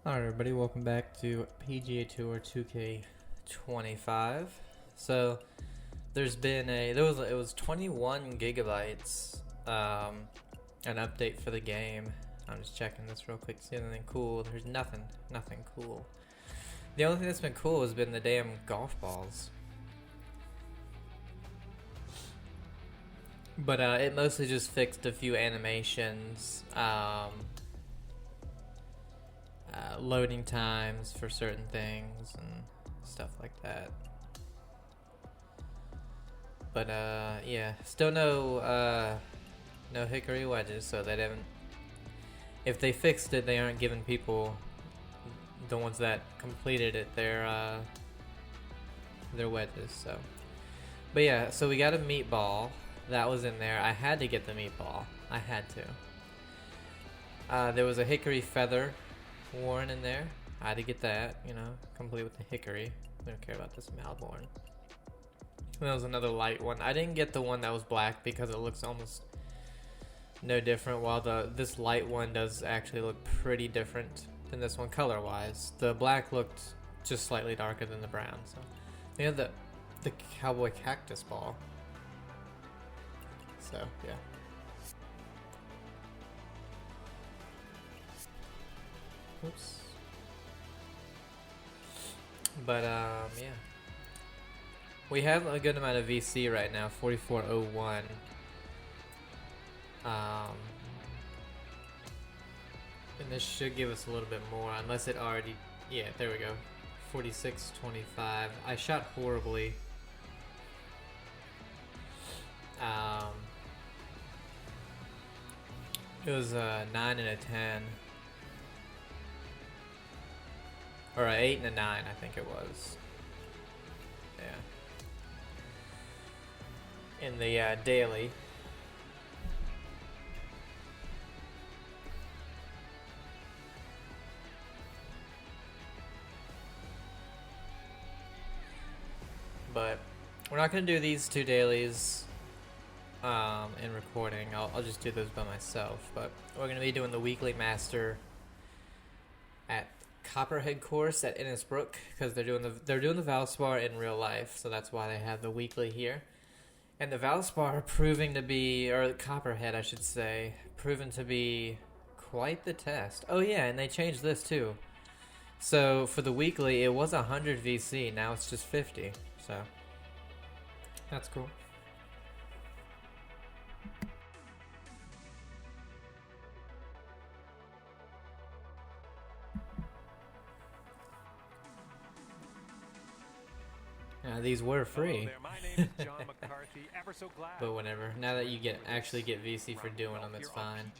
Alright everybody, welcome back to PGA Tour 2K25. So it was 21 gigabytes an update for the game. I'm just checking this real quick to see anything cool. There's nothing cool. The only thing that's been cool has been the damn golf balls. But it mostly just fixed a few animations, loading times for certain things and stuff like that. But yeah, still no hickory wedges, so they didn't. If they fixed it, they aren't giving people, the ones that completed it, their wedges. So, but yeah, so we got a meatball that was in there. I had to get the meatball. I had to. There was a hickory feather worn in there. I had to get that, you know, complete with the hickory. We don't care about this Malborn. And there was another light one. I didn't get the one that was black because it looks almost no different, while this light one does actually look pretty different than this one color-wise. The black looked just slightly darker than the brown. So we have the cowboy cactus ball. So yeah. Oops. But yeah, we have a good amount of VC right now, 4401. And this should give us a little bit more, unless it already, yeah, there we go, 4625. I shot horribly. It was a 9 and a 10. Or an 8 and a 9, I think it was. Yeah. In the daily. But we're not going to do these two dailies in recording. I'll just do those by myself. But we're going to be doing the weekly master at Copperhead course at Innisbrook, because they're doing the Valspar in real life, so that's why they have the weekly here. And the Valspar proving to be, or Copperhead I should say, proven to be quite the test. Oh yeah, and they changed this too. So for the weekly, it was 100 VC, now it's just 50. So that's cool. These were free. But whatever. Now that you actually get VC for doing them, it's fine.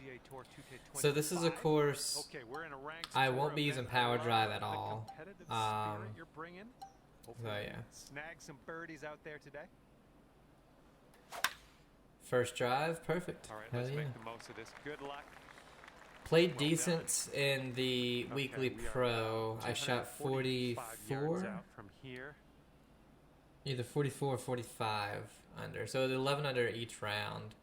So this is a course. I won't be using power drive at all. So yeah. Snag some birdies out there today. First drive, perfect. All right, let's make the most of this. Good luck. Played decent in the weekly pro. I shot 44. From here. Either 44 or 45 under. So 11 under each round.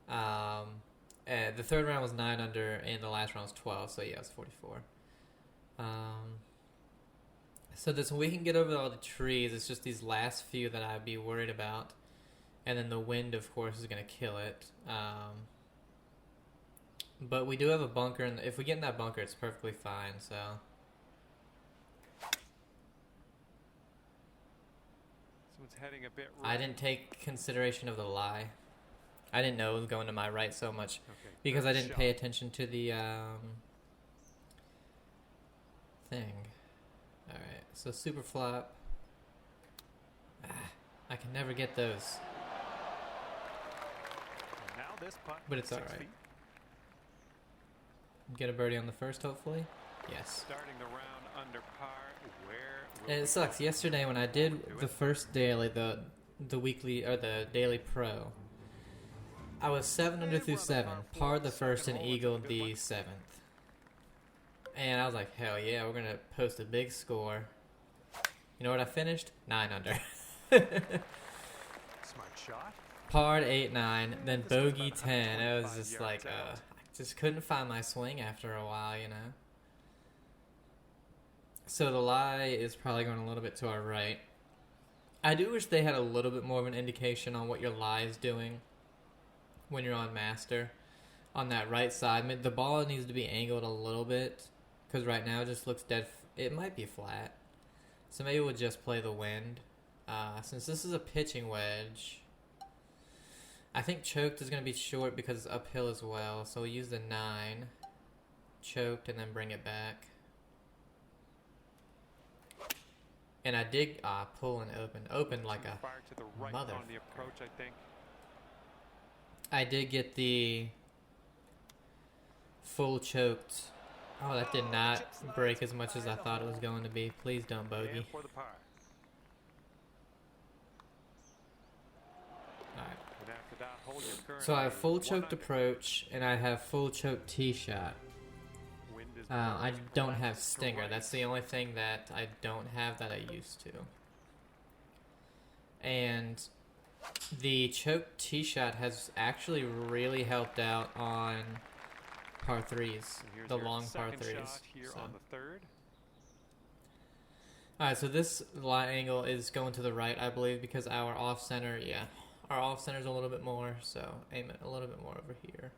The third round was 9 under, and the last round was 12. So yeah, it was 44. So this we can get over all the trees. It's just these last few that I'd be worried about, and then the wind, of course, is gonna kill it. But we do have a bunker, and if we get in that bunker, it's perfectly fine. So. Heading a bit I didn't take consideration of the lie. I didn't know it was going to my right so much, because I didn't pay attention to the thing. Alright, so super flop. I can never get those. But it's alright. Get a birdie on the first, hopefully. Yes. Starting the round under par. And it sucks. Yesterday when I did the first daily, the weekly or the daily pro, I was 7 under through 7, parred the first and eagled the 7th. And I was like, hell yeah, we're gonna post a big score. You know what I finished? 9 under. Smart shot. Parred 8-9, then bogey 10. It was just like, I just couldn't find my swing after a while, you know. So the lie is probably going a little bit to our right. I do wish they had a little bit more of an indication on what your lie is doing when you're on master. On that right side, the ball needs to be angled a little bit because right now it just looks dead. It might be flat. So maybe we'll just play the wind. Since this is a pitching wedge, I think choked is going to be short because it's uphill as well. So we'll use the 9. Choked and then bring it back. And I did pull and open like a Fire to the right mother. on the approach, I think. I did get the full choked. Oh, that did not break as much as I thought it was going to be. Please don't bogey. And for the par. Alright. And after that, hold your current So I have full lead. choked 1 under. approach and I have full choked tee shot. Wind is I blowing don't left have to stinger. right. That's the only thing that I don't have that I used to. And the choked tee shot has actually really helped out on par 3s, And here's the your long par second 3s. shot here on the third. Alright, so this lie angle is going to the right, I believe, because our off center, our off center is a little bit more, so aim it a little bit more over here.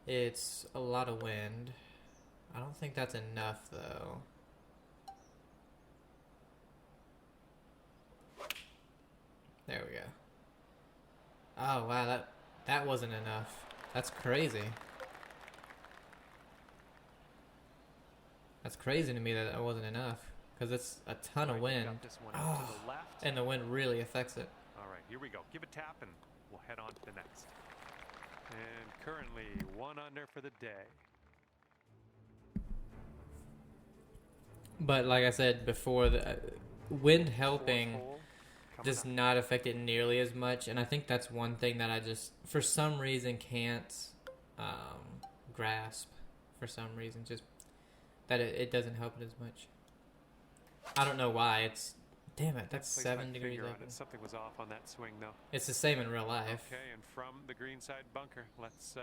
It's a lot of wind. I don't think that's enough, though. There we go. Oh, wow, that wasn't enough. That's crazy. That's crazy to me that it wasn't enough. Because it's a ton of All right, you wind. got this one out to the left. And the wind really affects it. All right, here we go. Give a tap and we'll head on to the next. And currently 1 under for the day. But like I said before, the wind helping Fourth hole coming does up. not affect it nearly as much. And I think that's one thing that I just, for some reason, can't grasp. For some reason, just that it doesn't help it as much. I don't know why. It's, damn it, that's Placed 7 my degrees finger on open. it. Something was off on that swing, though. It's the same in real life. Okay, and from the green side bunker, let's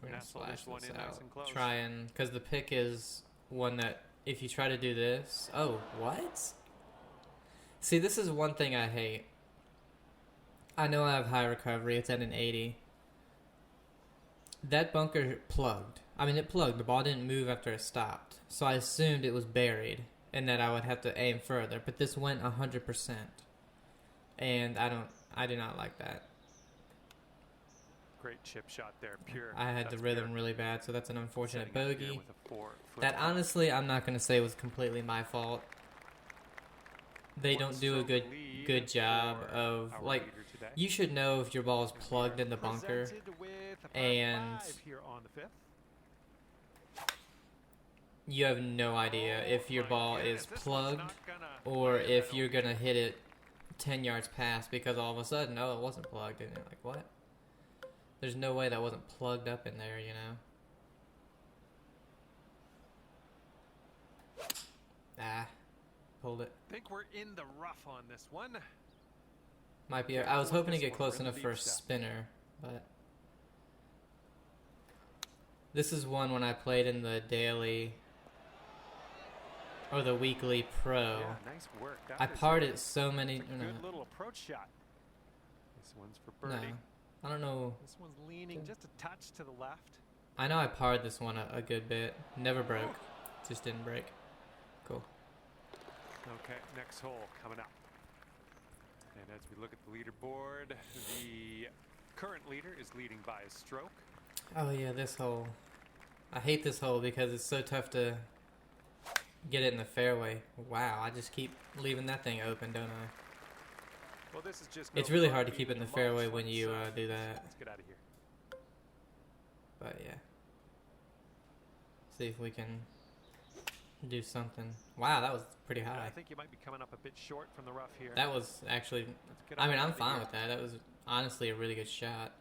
We're gonna nestle slash this one this in nice out. and close. Try and, because the pick is one that if you try to do this, oh, what? See, this is one thing I hate. I know I have high recovery. It's at an 80. That bunker plugged. I mean, it plugged. The ball didn't move after it stopped. So I assumed it was buried and that I would have to aim further. But this went 100%. And I do not like that. Great chip shot there, pure. I had the That's rhythm pure. really bad, so that's an unfortunate Setting up here bogey. with a 4-foot That putt. honestly, I'm not going to say was completely my fault. They One don't do a stroke lead good job for of, our like, leader today. you should know if your ball is plugged in the bunker. Presented with a par and- 5 here on the 5th. You have no idea if your My ball goodness, is this one's plugged not gonna or land if that you're okay. going to hit it 10 yards past because all of a sudden, oh, it wasn't plugged in. Like, what? There's no way that wasn't plugged up in there, you know? Pulled it. Think we're in the rough on this one. Might be. I was hoping to This get one, close we're in enough the for a deep stuff. spinner, but this is one when I played in the daily or the weekly pro. Yeah, nice work. That I was parred a it so many. good little approach shot. This one's for No, birdie. I don't know. This one's leaning just a touch to the left. I know I parred this one a good bit. Never broke. Just didn't break. Cool. Okay, next hole coming up. And as we look at the leaderboard, the current leader is leading by a stroke. Oh yeah, this hole. I hate this hole because it's so tough to get it in the fairway. Wow, I just keep leaving that thing open, don't I? Well, this is just It's no really fun hard to keep it being in the fairway mulch. when you Let's, do that. Let's get out of here. But yeah. See if we can do something. Wow, that was pretty Yeah, I high. think you might be coming up a bit short from the rough here. That was actually, Let's get I on mean, I'm out of fine here. with that. That was honestly a really good shot.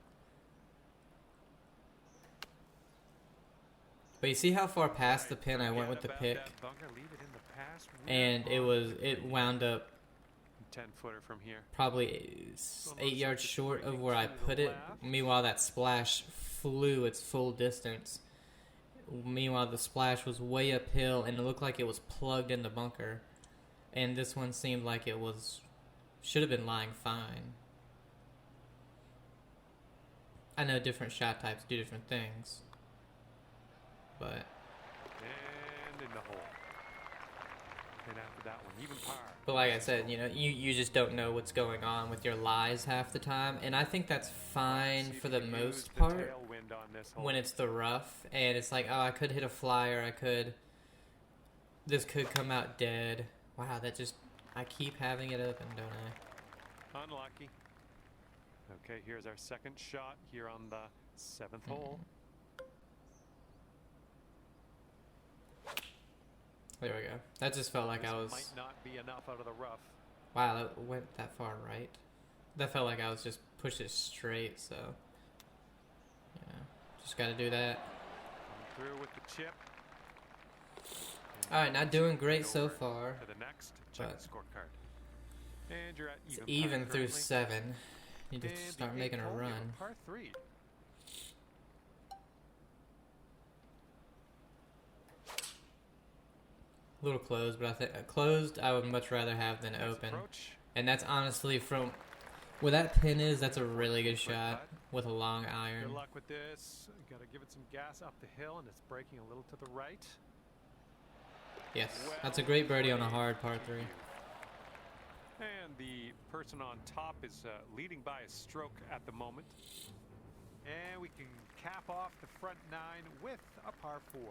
But you see how far past the pin I went with the Forget pick? about that bunker, leave it in the past. And We're it on wound up 10-footer from here. probably 8 yards short of where I put it. left. Meanwhile, that splash flew its full distance. Meanwhile, the splash was way uphill, and it looked like it was plugged in the bunker. And this one seemed like it was... should have been lying fine. I know different shot types do different things. But... And in the hole. And after that one, even par. But like I said, you know, you just don't know what's going on with your lies half the time. And I think that's fine for the most part when it's the rough. And it's like, oh, I could hit a flyer. I could... this could come out dead. Wow, that just... I keep having it open, don't I? Unlucky. Okay, here's our second shot here on the 7th hole. There we go. That just felt like This I was... might not be enough out of the rough. Wow, that went that far right. That felt like I was just pushed it straight, so... yeah, just gotta do that. Come through with the chip. Alright, not doing great so far. To the next, check the scorecard. And you're at It's even through 7. Need to start making a run. Par 3. A little closed, but I think closed I would much rather have than open. And that's honestly from where that pin is, that's a really good shot with a long iron. Good luck with this. Got to give it some gas up the hill, and it's breaking a little to the right. Yes, that's a great birdie on a hard par 3. And the person on top is leading by a stroke at the moment. And we can cap off the front 9 with a par 4.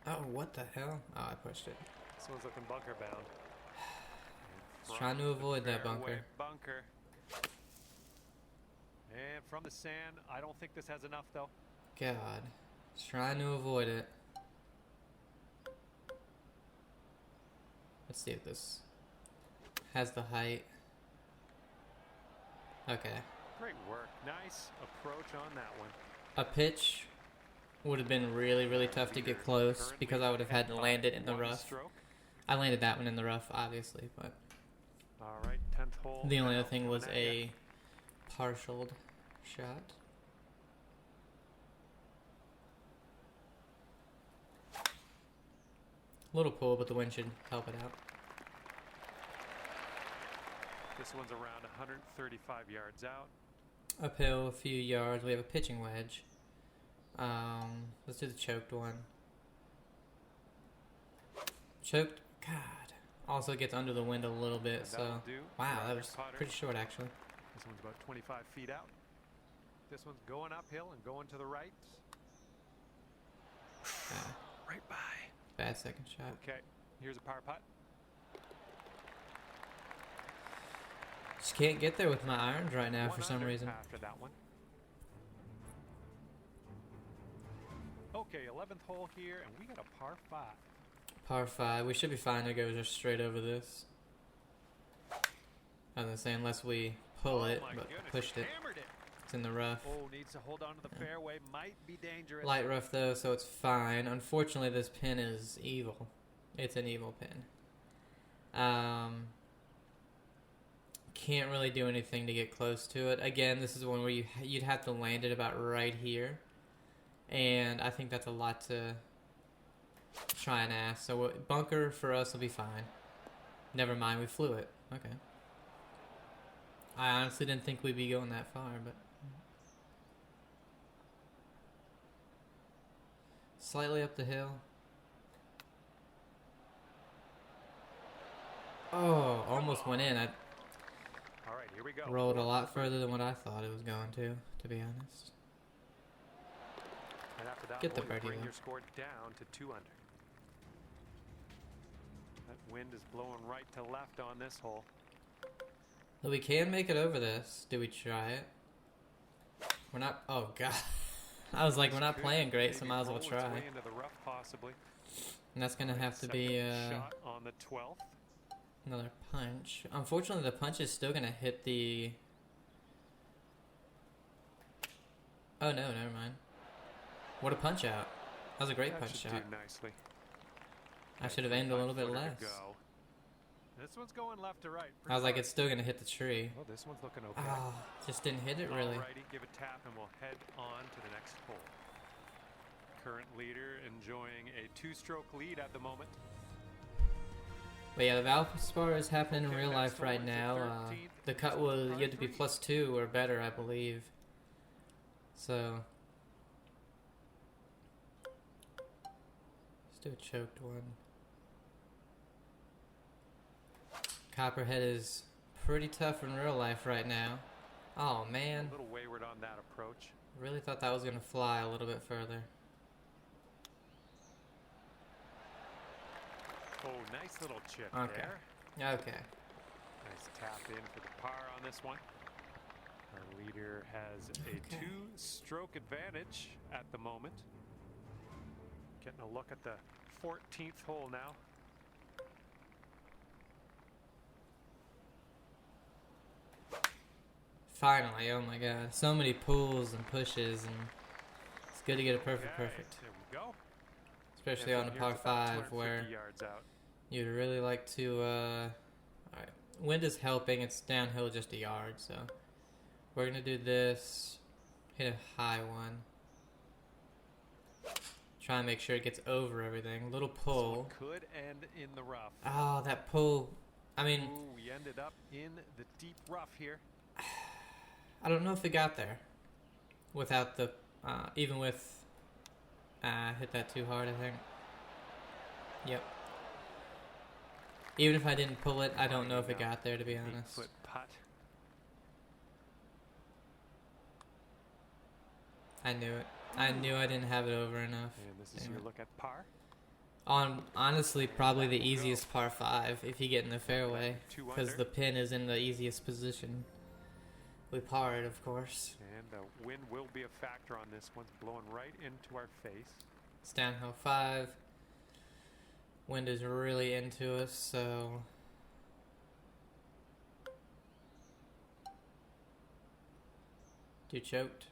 Oh, what the hell? Oh, I pushed it. This one's looking bunker bound. Just trying to avoid that bunker. And from the sand, I don't think this has enough though. God, just trying to avoid it. Let's see if this has the height. Okay. Great work. Nice approach on that one. A pitch would have been really, really tough to get close because I would have had to land it in the rough. I landed that one in the rough, obviously, but all right, 10th hole. The only other thing was a partialed shot. Little pull, but the wind should help it out. This one's around 135 yards out. Uphill a few yards. We have a pitching wedge. Let's do the choked one. Choked, God. Also gets under the wind a little bit, so... Wow, that was pretty short, actually. This one's about 25 feet out. This one's going uphill and going to the right. Right by. Bad second shot. Okay, here's a par putt. Just can't get there with my irons right now for some reason. After that one. Okay, 11th hole here, and we got a par 5. Par 5. We should be fine to go just straight over this. I was gonna say, unless we pull it, but pushed it. It's in the rough. Oh, needs to hold on to the fairway. Might be dangerous. Light rough though, so it's fine. Unfortunately, this pin is evil. It's an evil pin. Can't really do anything to get close to it. Again, this is one where you'd have to land it about right here. And I think that's a lot to try and ask. So bunker for us will be fine. Never mind, we flew it. Okay. I honestly didn't think we'd be going that far, but... Slightly up the hill. Oh, almost went in. I All right, here we go. Rolled a lot further than what I thought it was going to be honest. And after that, get the birdie bring though. your score down to 2 under. That wind is blowing right to left on this hole. But we can make it over this. Do we try it? We're not... Oh, God. I was like, we're not playing great, so might as well try. Into the rough, possibly. And that's going to have to be... shot on the 12th. Another punch. Unfortunately, the punch is still going to hit the... Oh, no, never mind. What a punch out. That was a great punch shot. Do nicely. I should have aimed a little bit less. This one's going left to right. I was like, hard. it's still gonna hit the tree. Well, this one's looking okay. Oh, just didn't hit it really. Alrighty, give a tap and we'll head on to the next hole. Current leader enjoying a 2-stroke lead at the moment. But yeah, the Valspar is happening in Okay, real next life hole right is the now. 13th. The cut This was, one's you par had to be 3. +2 or better, I believe. So, let's do a choked one. Copperhead is pretty tough in real life right now. Oh man, A little wayward on that approach. really thought that was gonna fly a little bit further. Oh, nice little chip Okay. there. Okay. Nice tap in for the par on this one. Our leader has a Okay. 2-stroke advantage at the moment. Getting a look at the 14th hole now. Finally, oh my god. So many pulls and pushes, and it's good to get a perfect. There we go. Especially And on a from par here it's about 5 where 250 yards out. you'd really like to, alright. Wind is helping, it's downhill just a yard, so. We're gonna do this. Hit a high one. Try and make sure it gets over everything. Little This pull. one could end in the rough. Oh, that pull. I mean, Ooh, we ended up in the deep rough here. I don't know if it got there. Without the, even with, hit that too hard, I think. Yep. Even if I didn't pull it, I don't know if it got there, to be honest. 8-foot putt. I knew it. I knew I didn't have it over enough. And this is Damn your it. look at par. On honestly, probably the easiest par 5 if you get in the fairway, 2 because under. the pin is in the easiest position. We parred, of course. And the wind will be a factor on this one, blowing right into our face. It's downhill 5. Wind is really into us, so dude choked.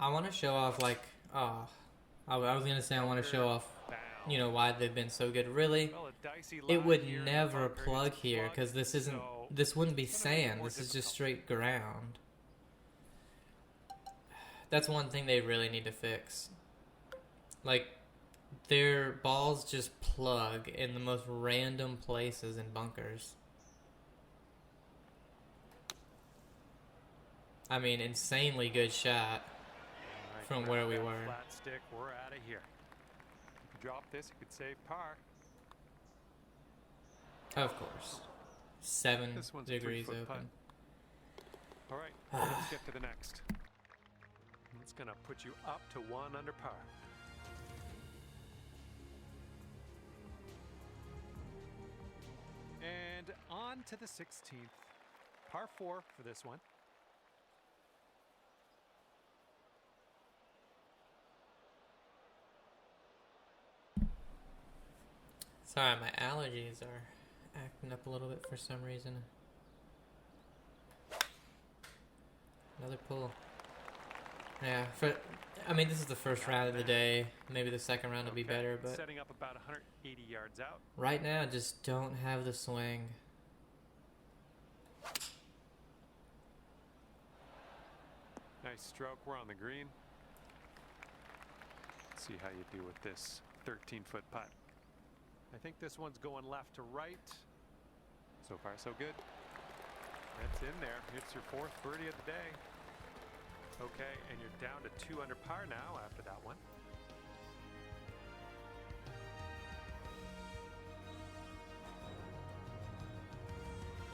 I want to show off, like, oh, I was gonna say I want to show off, Down. you know, why they've been so good. Really, Well, a dicey it lie would here in the never bunker. plug It's here, because this isn't, so this wouldn't be it's gonna make it sand. more This is just difficult. straight ground. That's one thing they really need to fix. Like, their balls just plug in the most random places in bunkers. I mean, insanely good shot. Alright, From grab where we that were. Flat stick, we're out of here. If you drop this, you could save par. Of course. 7 This one's a degrees 3-foot open. All right, let's get to the next. It's gonna put you up to 1 under par. And on to the 16th. Par 4 for this one. Sorry, my allergies are acting up a little bit for some reason. Another pull. Yeah, I mean, this is the first round of the day. Maybe the second round will be better, but setting up about 180 yards out. right now, just don't have the swing. Nice stroke. We're on the green. Let's see how you do with this 13-foot putt. I think this one's going left to right. So far, so good. That's in there. It's your 4th birdie of the day. Okay, and you're down to 2 under par now after that one.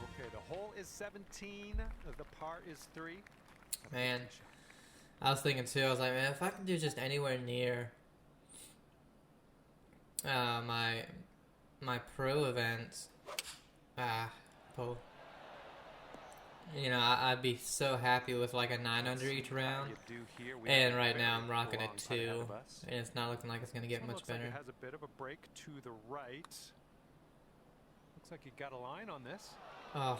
Okay, the hole is 17. The par is 3. Man, I was thinking too, I was like, man, if I can do just anywhere near my pro event, pull. You know, I'd be so happy with like a 9 under each round. And right now I'm rocking a 2, and it's not looking like it's gonna get much better. Like it has a bit of a break to the right. Looks like you got a line on this. Oh,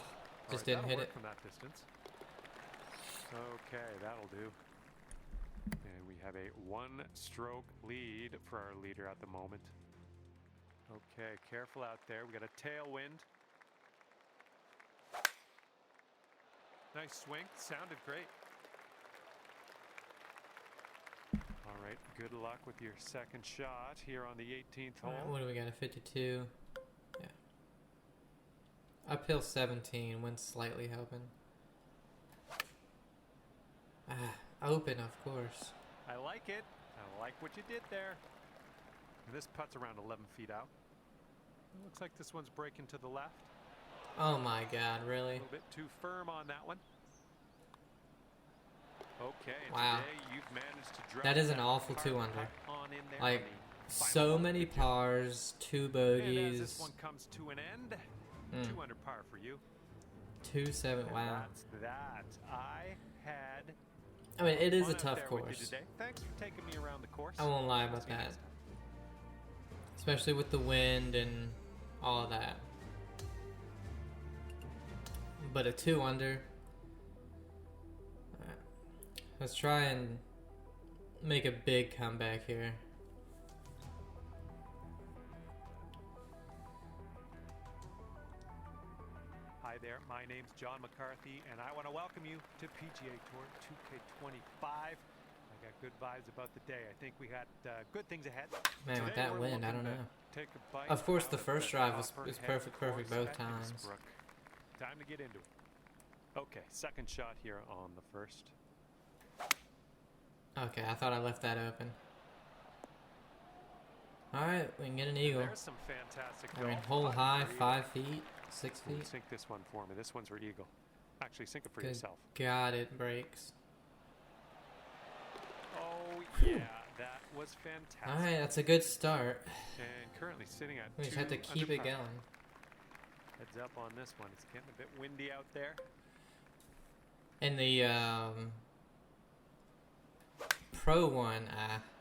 just didn't hit it. From that distance. Okay, that'll do. And we have a 1-stroke lead for our leader at the moment. Okay, careful out there. We got a tailwind. Nice swing. Sounded great. All right, good luck with your second shot here on the 18th hole. What do we got? A 52. Yeah. Uphill 17. Wind slightly helping. Open, of course. I like it. I like what you did there. And this putt's around 11 feet out. It looks like this one's breaking to the left. Oh my God, A really? little bit too firm on that one. Okay, and Wow. today you've managed to drop That is an that awful par 2-under. putt on in there Like, on the final so hole many of the job. pars, 2 And as this bogeys, one comes to an end, 2 under par for you. 2-7. And Wow. that's that. I had I mean, it is fun a out tough there with you course. today. Thanks for taking me around the course. I won't lie about See you that. next time. Especially with the wind and all of that. But a 2-under. Alright. Let's try and make a big comeback here. Hi there, my name's John McCarthy, and I want to welcome you to PGA Tour 2K25. I got good vibes about the day. I think we got good things ahead. Man, with Today that we're wind, I looking don't to know. Take a bite Of course, out the of first drive is Copperhead perfect course both at times. Innsbruck. Time to get into it. Okay, second shot here on the first. Okay, I thought I left that open. Alright, we can get an eagle. There's some fantastic I mean, golf. hole Putt high, for eagle. 5 feet, 6 Ooh, feet. sink this one for me. This one's for eagle. Actually, sink it for Good yourself. God, it breaks. Oh, yeah, that was fantastic. Alright, that's a good start. And currently sitting at We just 2 have to keep under it par. going. Heads up on this one. It's getting a bit windy out there. In the pro one,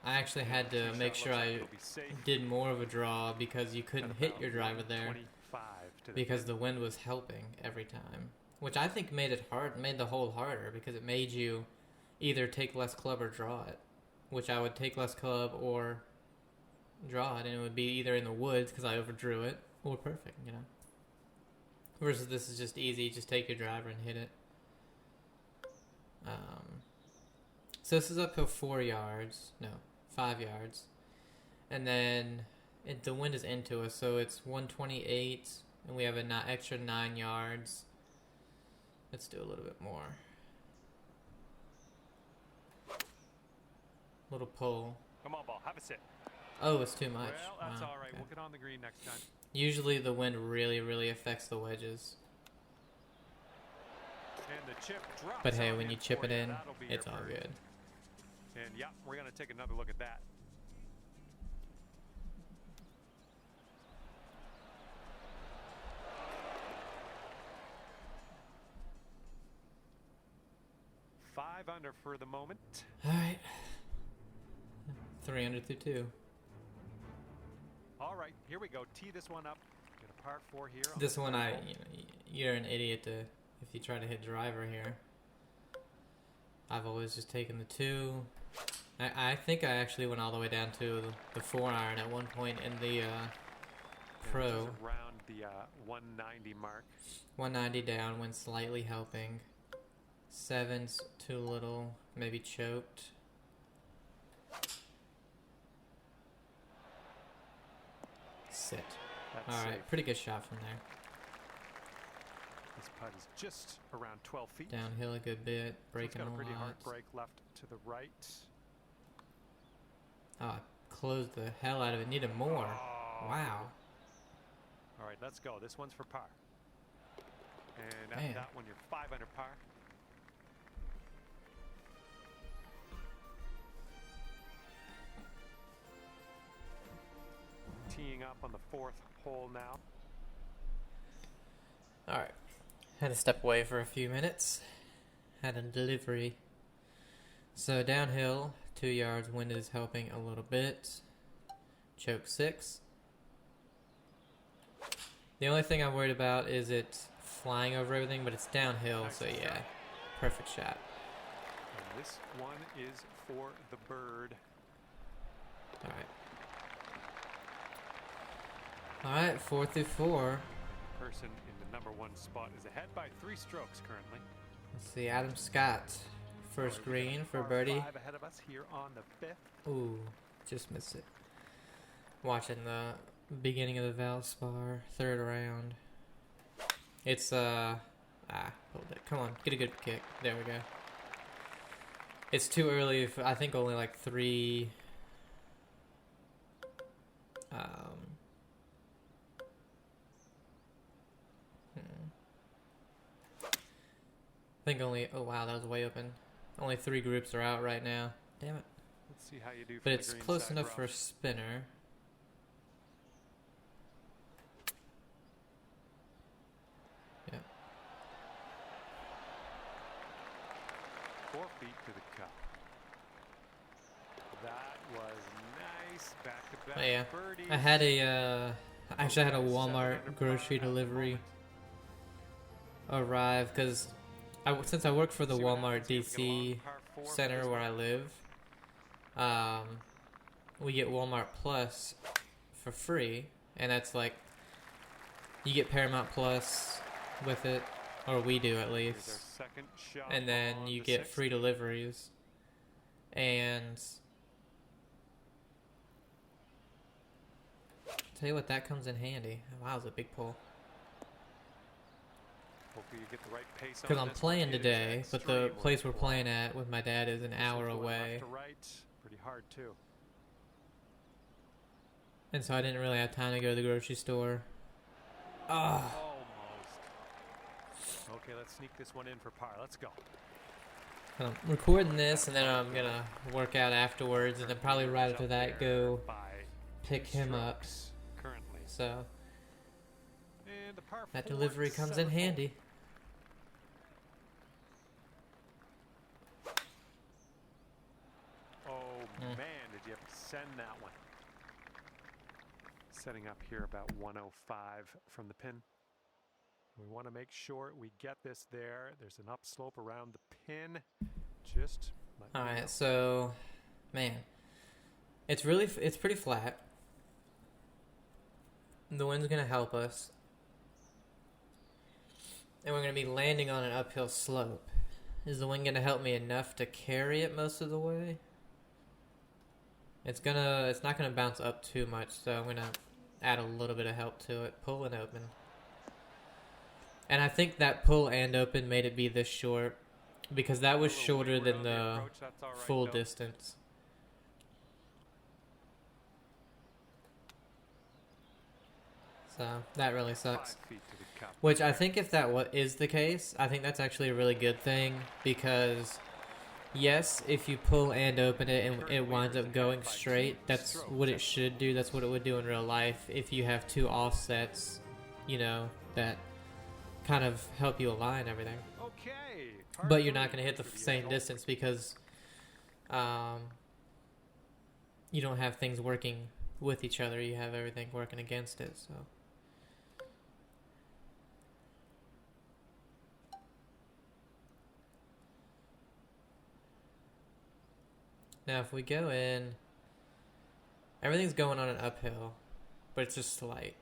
I actually had to Tee make shot sure looks like I it'll be safe did more of a draw because you at couldn't hit about your driver there 125 to the because pin. the wind was helping every time, which I think made it hard, made the hole harder because it made you either take less club or draw it, which I would take less club or draw it, and it would be either in the woods because I overdrew it or perfect, you know. Versus this is just easy, just take your driver and hit it. So this is uphill 4 yards, no, 5 yards, and then the wind is into us, so it's 128, and we have an extra 9 yards. Let's do a little bit more. Little pull. Come on, ball. Have a sit. Oh, it's too much. Well, that's Wow, all right. okay. We'll get on the green next time. Usually the wind really, really affects the wedges. And the chip drops. But hey, on when in you chip for it you. in, That'll be it's your all birdie. good. And yeah, we're going to take another look at that. Five under for the moment. Alright. 300 through 2. All right, here we go. Tee this one up. Get a par 4 here. On This the one, third hole. you're an idiot if you try to hit driver here. I've always just taken the 2. I think I actually went all the way down to the 4-iron at one point in the And pro. just around the 190 mark. 190 down, went slightly helping. 7's too little, maybe choked. Sit. That's Alright, safe. pretty good shot from there. This putt is just around 12 feet. Downhill a good bit, So it's breaking got a a pretty hard lot. break left to the right. Oh, I closed the hell out of it. Needed more. Oh. Wow. All right, let's go. This one's for par. And Man. at that one, you're 5 under par. Teeing up on the 4th hole now. Alright. Had to step away for a few minutes. Had a delivery. So downhill, 2 yards, wind is helping a little bit. Choke 6. The only thing I'm worried about is it flying over everything, but it's downhill, so Nice yeah. shot. Perfect shot. And this one is for the bird. Alright. All right, 4-4. The person in the #1 spot is ahead by 3 strokes currently. Let's see, Adam Scott, first We got a green for par birdie. 5 ahead of us here on the 5th. Ooh, just missed it. Watching the beginning of the Valspar, third round. It's hold it. Come on, get a good kick. There we go. It's too early. I think only like 3. I think only. Oh wow, that was way open. Only 3 groups are out right now. Damn it. Let's see how you do. But it's close enough for a spinner. Yeah. 4 feet to the cup. That was nice. Back to back Oh, yeah. birdies. I had a. I actually had a Walmart grocery delivery arrive because since I work for the Walmart DC center where I live, we get Walmart Plus for free, and that's like you get Paramount Plus with it, or we do at least, and then you get free deliveries, and tell you what, that comes in handy. Wow, it's a big pull. Hopefully you get the right pace. Because I'm playing today, but the place we're playing at with my dad is an hour away. Left to right, pretty hard too. And so I didn't really have time to go to the grocery store. Almost. Okay, let's sneak this one in for par. Let's go. I'm recording this, and then I'm gonna work out afterwards, and then probably right after that go pick him up. Currently. So and the par that 4, delivery comes in 7th handy. hole. Oh man, did you have to send that one? Setting up here about 105 from the pin. We want to make sure we get this there. There's an upslope around the pin. Just all right. So, man, it's pretty flat. The wind's gonna help us, and we're gonna be landing on an uphill slope. Is the wind gonna help me enough to carry it most of the way? It's not gonna bounce up too much, so I'm gonna add a little bit of help to it. Pull and open. And I think that pull and open made it be this short, because that was shorter than the full distance. So that really sucks. Which I think if that is the case, I think that's actually a really good thing, because yes, if you pull and open it and it winds up going straight, that's what it should do. That's what it would do in real life if you have 2 offsets, you know, that kind of help you align everything. Okay. But you're not going to hit the same distance because you don't have things working with each other. You have everything working against it. So now if we go in, everything's going on an uphill, but it's just slight.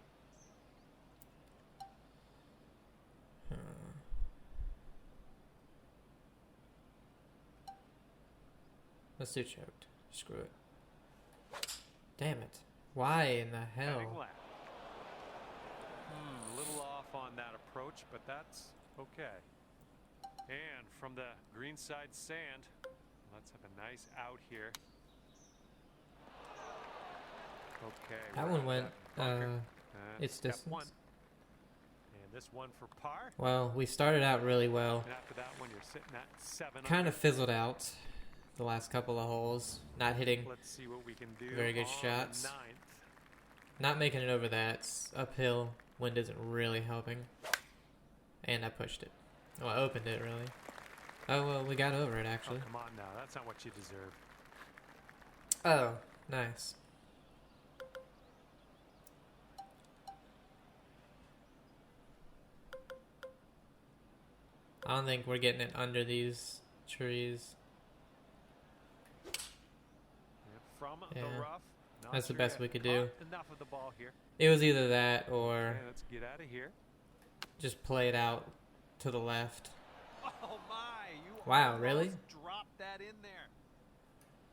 Let's do choked. Screw it. Damn it. Why in the hell? A little off on that approach, but that's okay. And from the greenside sand, let's have a nice out here. Okay. That one went its distance. One. And this one for par. Well, we started out really well. And after that one, you're sitting at 7. Kind of fizzled out the last couple of holes. Not hitting Let's see what we can do very good shots. Not making it over that. It's uphill. Wind isn't really helping. And I pushed it. Well, I opened it, really. Oh, well, we got over it, actually. Oh, come on now. That's not what you deserve. Oh, nice. I don't think we're getting it under these trees. From Yeah. the rough. Not That's the sure best you we could do. caught enough of the ball here. It was either that or Okay, let's get out of here. just play it out to the left. Oh my! You Wow, really? almost dropped that in there.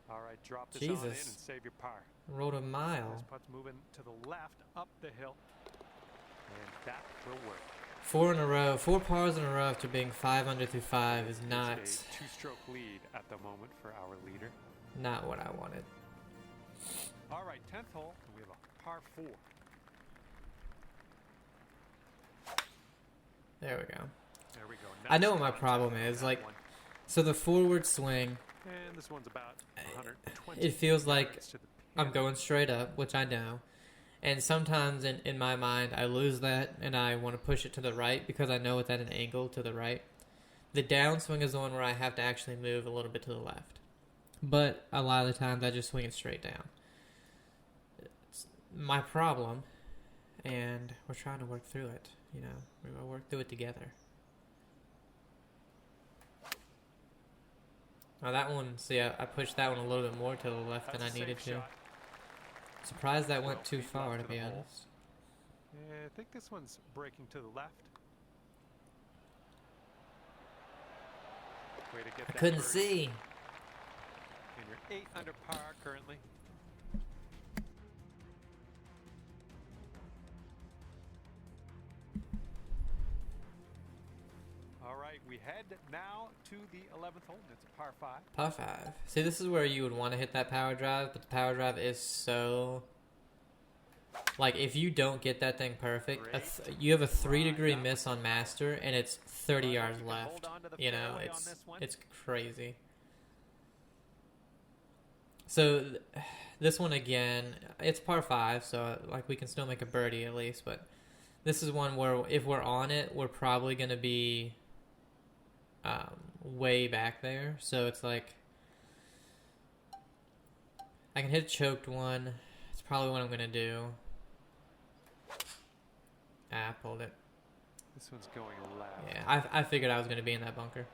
All right, drop this on in and Jesus. save your par. Rode a This mile. putt's moving to the left up the hill, and that will work. 4 in a row, 4 pars in a row after being 5 under through 5 is It's not a two-stroke lead at the moment for our leader. what I wanted. All right, 10th hole, and we have a par 4. There we go. There we go. I know Nice what my contact problem on is. that Like, one. so the forward swing, And this one's about 120. it feels like yards to the I'm pin. going straight up, which I know. And sometimes in my mind, I lose that and I want to push it to the right because I know it's at an angle to the right. The downswing is the one where I have to actually move a little bit to the left. But a lot of the times, I just swing it straight down. It's my problem, and we're trying to work through it. You know, we're going to work through it together. Now that one, see, I pushed that one a little bit more to the left than I That's a needed safe to. shot. Surprised that went 12 too feet far, left to of the be hole. honest. Yeah, I think this one's breaking to the left. Way to get I that couldn't birdie. see. And you're 8 under par currently. All right, we head now to the 11th hole. It's a par 5. Par 5. See, this is where you would want to hit that power drive, but the power drive is so... Like, if you don't get that thing perfect, you have a 3-degree miss on master, and it's 30 yards left. You know, it's crazy. So, this one again, it's par 5, so, like, we can still make a birdie at least, but this is one where if we're on it, we're probably going to be way back there. So, it's like, I can hit a choked one. It's probably what I'm going to do. I pulled it. This one's going left. Yeah, I figured I was going to be in that bunker.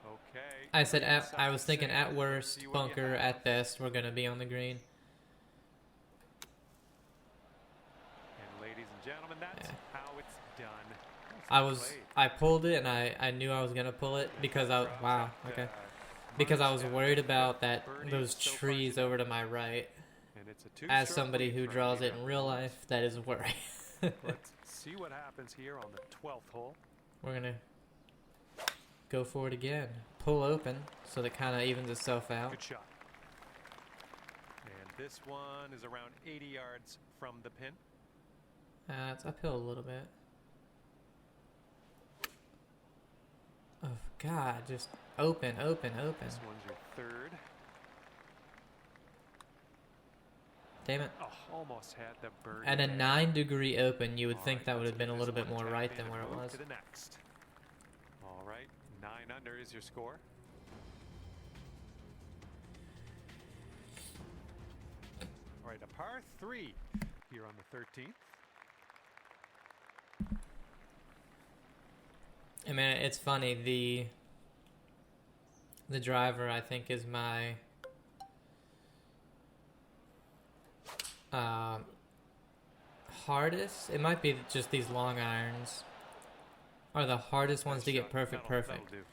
Okay. I said green I was side thinking sand. at worst, See what you bunker, have. at best, we're going to be on the green. And ladies and gentlemen, that's Yeah. how it's done. Nicely played. I pulled it, and I knew I was going to pull it because wow, okay. Because I was worried about those trees over to my right. And it's a As two-stroke somebody lead who for draws it leader. in real life, that is a worry. Let's see what happens here on the 12th hole. We're going to go for it again. Pull open, so that kind of evens itself out. Good shot. And this one is around 80 yards from the pin. It's uphill a little bit. Oh, God, just open, open, open. This one's your third. Damn it. Oh, almost had the birdie. At a there. 9-degree open, you would All think right, that would let's have been a leave little this bit one more tap right in than and where it move was. to the next. All right, 9 under is your score. All right, a par 3 here on the 13th. I mean, it's funny, the driver, I think, is my hardest. It might be just these long irons are the hardest ones Nice to get shot. perfect. That'll do.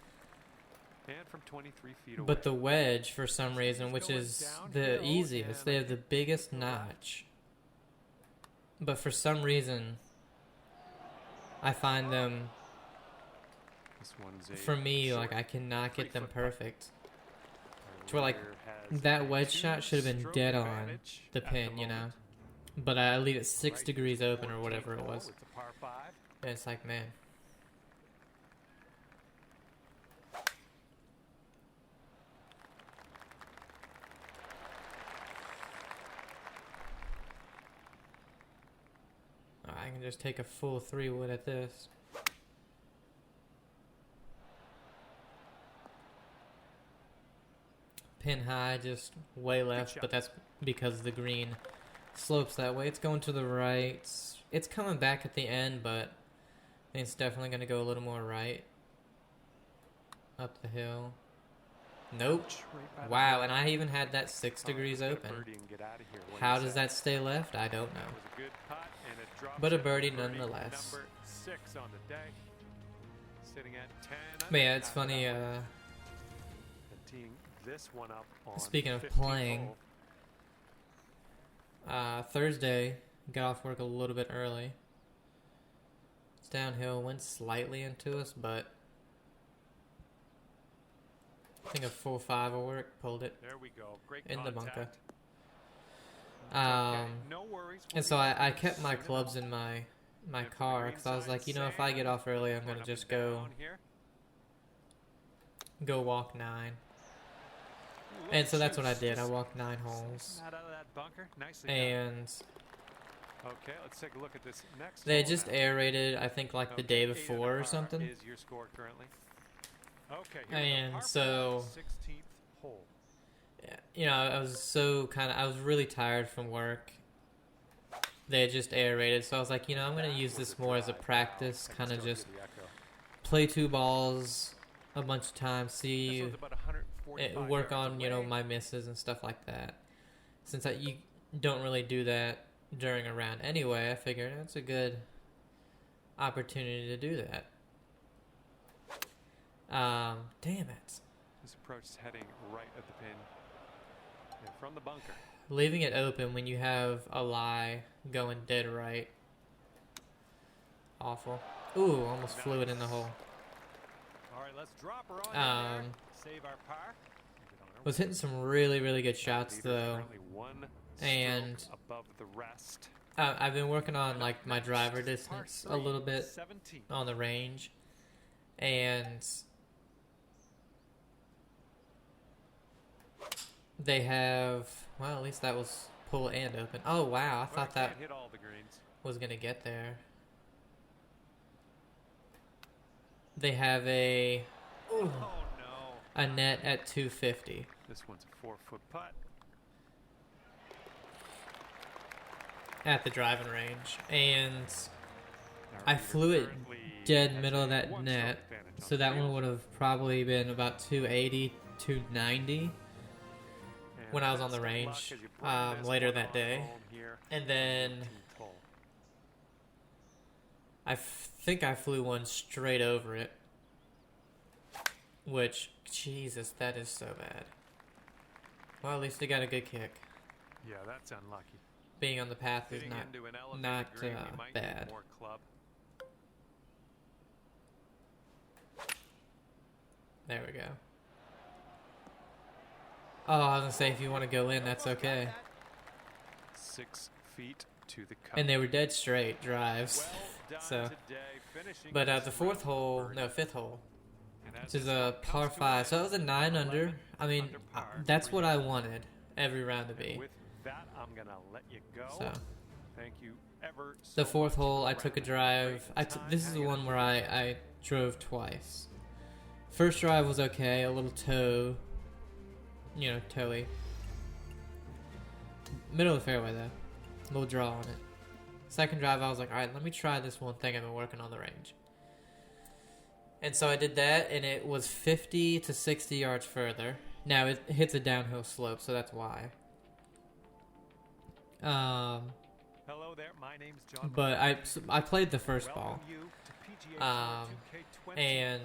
And from 23 feet away. But the wedge, for some reason, which going is downhill, the easiest, and they I have the think biggest you're right. notch. But for some reason, I find them, This one's a for me, like, short I cannot get them 3-foot putt. perfect. Our It's where, like, leader has that a wedge shot should have been two-stroke dead on advantage the at pin, you know? moment. But I leave it 6 Right, here's degrees the open or 14th whatever it hole. was. It's a par 5. And it's like, man. I can just take a full 3-wood at this. Pin high, just way left, shot. but that's because the green slopes that way. It's going to the right. It's coming back at the end, but I think it's definitely going to go a little more right. Up the hill. Nope. Right by the Wow, hole. and I even had that 6 Oh, degrees just get a open. birdie and get out of here. What do How you does say? that stay left? I don't know. That was a good putt, and it drops But a in birdie birdie nonetheless. number 6 on the day. Sitting at 10 But yeah, under it's after funny, that one. And teeing this one up on speaking of 15th playing, hole. Thursday, got off work a little bit early. It's downhill, went slightly into us, but I think a 4-5 will work, pulled it There we go. Great in the bunker. contact. Okay, no worries. And We'll so be I back kept my soon clubs enough. in my And for the car, green because I was side, like, you know, if I get sand, off early, I'm going gonna up just and down go here. walk 9. Ooh, And so that's juice. what I did. I Just walked 9 slicing holes, that out of that bunker. Nicely done. and Okay, let's take a look at this next they hole just now. aerated, I think, like the Okay, day 8 under before or par something. Is your score currently? Okay, here we go. And Par so, 4, 16th hole. you know, I was really tired from work. They had just aerated, so I was like, you know, I'm gonna That use was this a more as a drive. Wow, practice, I can kind of still just hear the echo. play 2 balls a bunch of times, This see, one's about 145 work yards on, you know, away. my misses and stuff like that. Since you don't really do that during a round anyway, I figured it's a good opportunity to do that. Damn it. This approach is heading right at the pin. And from the bunker. Leaving it open when you have a lie going dead right. Awful. Ooh, almost flew it in the hole. All right, let's drop her on in there. Save our par. Get on our Was way. hitting some really, really good shots Leaders though. currently one And stroke above the rest. I've been working on like my Next, driver par distance a 3, little bit 17. on the range. And they have, well, at least that was pull and open. Oh wow, I But thought can't that hit all the greens. was gonna get there. They have a Oh no. a net at 250. This one's a 4-foot putt. At the driving range, and Our I leader flew it currently dead has middle a of that one-stroke net, advantage on so the that one field. would have probably been about 280, 290 And when I was on best the of luck range, as you bring this later one that on day. home here And on then 18th hole. I think I flew one straight over it, which, Jesus, that is so bad. Well, at least I got a good kick. Yeah, that's unlucky. Being on the path is Hitting not into an elevated not, green, you might need bad. more club. There we go. Oh, I was gonna say, if you want to go in, that's okay. 6 feet to the cup. And they were dead straight drives. Well done So, today, finishing but this the fourth round hole, with no, birdie. fifth hole, And as which is this a one par comes to 5. an So it was a end, 9 under. 11 I mean, under par that's for what you. I wanted every round to And be. with that, I'm gonna let you go. So Thank you ever so the fourth much hole, for I took a having drive. great time This is the hanging one out where with me. I drove twice. First drive was okay, a little toe, you know, toey. Middle of the fairway though, little draw on it. Second drive, I was like, all right, let me try this one thing I've been working on the range. And so I did that, and it was 50 to 60 yards further. Now it hits a downhill slope, so that's why. Hello there, my name's John. But I played the first ball. Welcome you to PGA Tour 2K25. And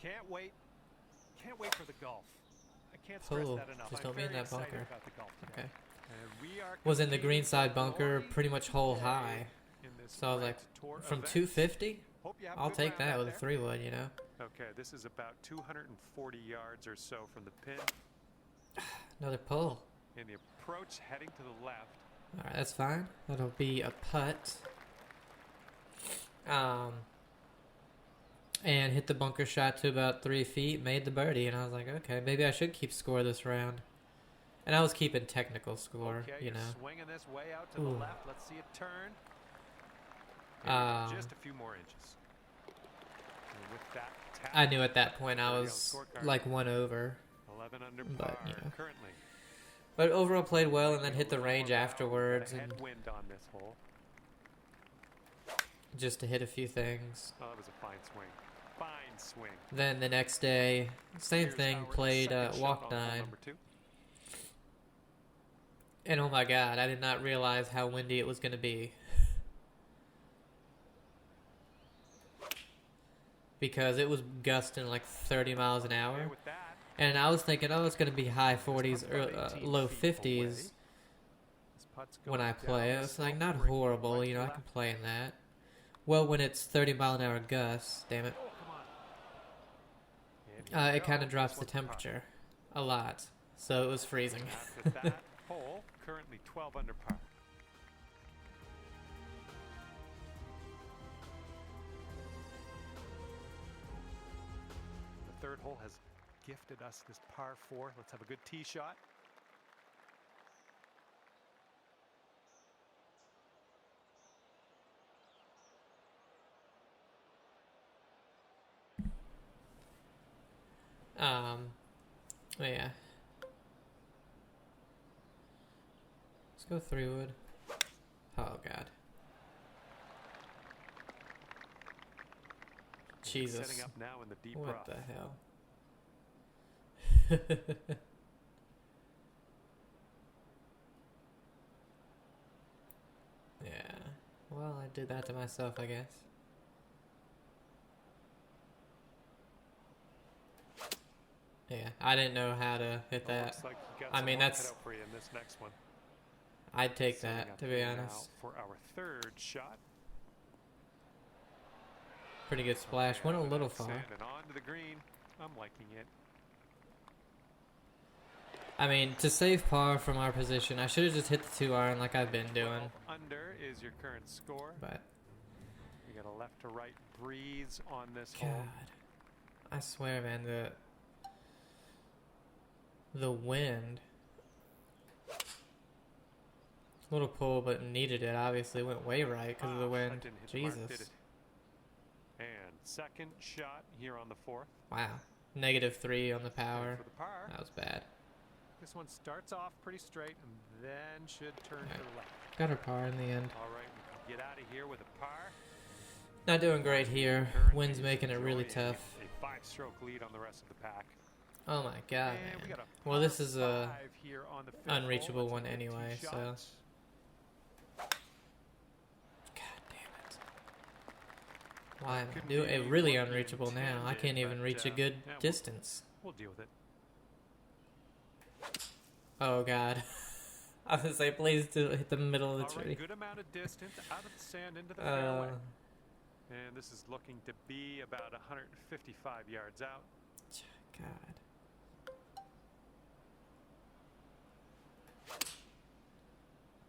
Can't wait for the golf. I can't stress Oh, that enough. just I'm don't be in very that excited bunker. about the golf today. Okay. And we are Was in the competing green side for bunker, glory pretty much hole today high. in this So I was like, ranked tour from event. 250, Hope you have a I'll good take round that out with a there. 3-wood, you know. Okay, this is about 240 yards or so from the pin. Another pull. In the approach, heading to the left. All right, that's fine. That'll be a putt. And hit the bunker shot to about 3 feet, made the birdie, and I was like, okay, maybe I should keep score this round. And I was keeping technical score, Okay, you you're know. swinging this way out to Ooh. the left. Let's see it turn. And just a few more inches. And with that tap, I knew at that point I there you go, was scorecard. like 1 over. 11 under but, par you know. currently. But overall played well, and then Taking a hit the little range more bow, afterwards, got a and headwind on this hole. just to hit a few things. Oh, that was a fine swing. Fine swing. Then the next day, same Here's thing, our played second shot walk on hole 9. number 2. And oh my god, I did not realize how windy it was going to be. Because it was gusting like 30 miles an hour. Okay with that. And I was thinking, oh, it's going to be high 40s This or putt's about 18 low feet 50s away. This putt's when going I play. down the It's like slope, not bringing it horrible, right you to know, I left. can play in that. Well, when it's 30 mile an hour gusts, damn it, Oh, come on. And here we it go. kind of drops This the one's a par. temperature a lot. So it was freezing. After that hole, currently 12 under par. The third hole has gifted us this par 4. Let's have a good tee shot. Yeah. Let's go 3-wood. Oh god. Jesus. Setting up now in the deep What rough. the hell? Yeah. Well, I did that to myself, I guess. Yeah, I didn't know how to hit that. Looks like you got I some mean, work that's- cut out for you in this next one. I'd take Setting that, up to be now honest. for our third shot. Pretty good splash. Went a little far. Sand and on to the green. I'm liking it. I mean, to save par from our position, I should have just hit the 2-iron like I've been doing. 12 under is your current score. But, You got a left to right breeze on this God. hole. I swear, man, the wind. Little pull, but needed it, obviously. Went way right because of the That wind. didn't hit the mark, did Jesus. it? And second shot here on the 4th. Wow. -3 on the power. For the par. That was bad. This one starts off pretty straight and then should turn to the left. Got her par in the end. All right, we can get out of here with a par. Not doing great here. Currently Wind's making it really enjoying tough. A 5-stroke lead on the rest of the pack. Oh my god, And we man. got a Well, this is a par 5 here on the 5th unreachable hole. one Let's get anyway, tee so. shots. God damn it. Why am I doing it? Really unreachable now. I can't even reach a good yeah, distance. We'll deal with it. Oh god. I was gonna say, please do hit the middle of the All tree. right, good amount of distance out of the sand into the fairway. Uh, And this is looking to be about 155 yards out. God.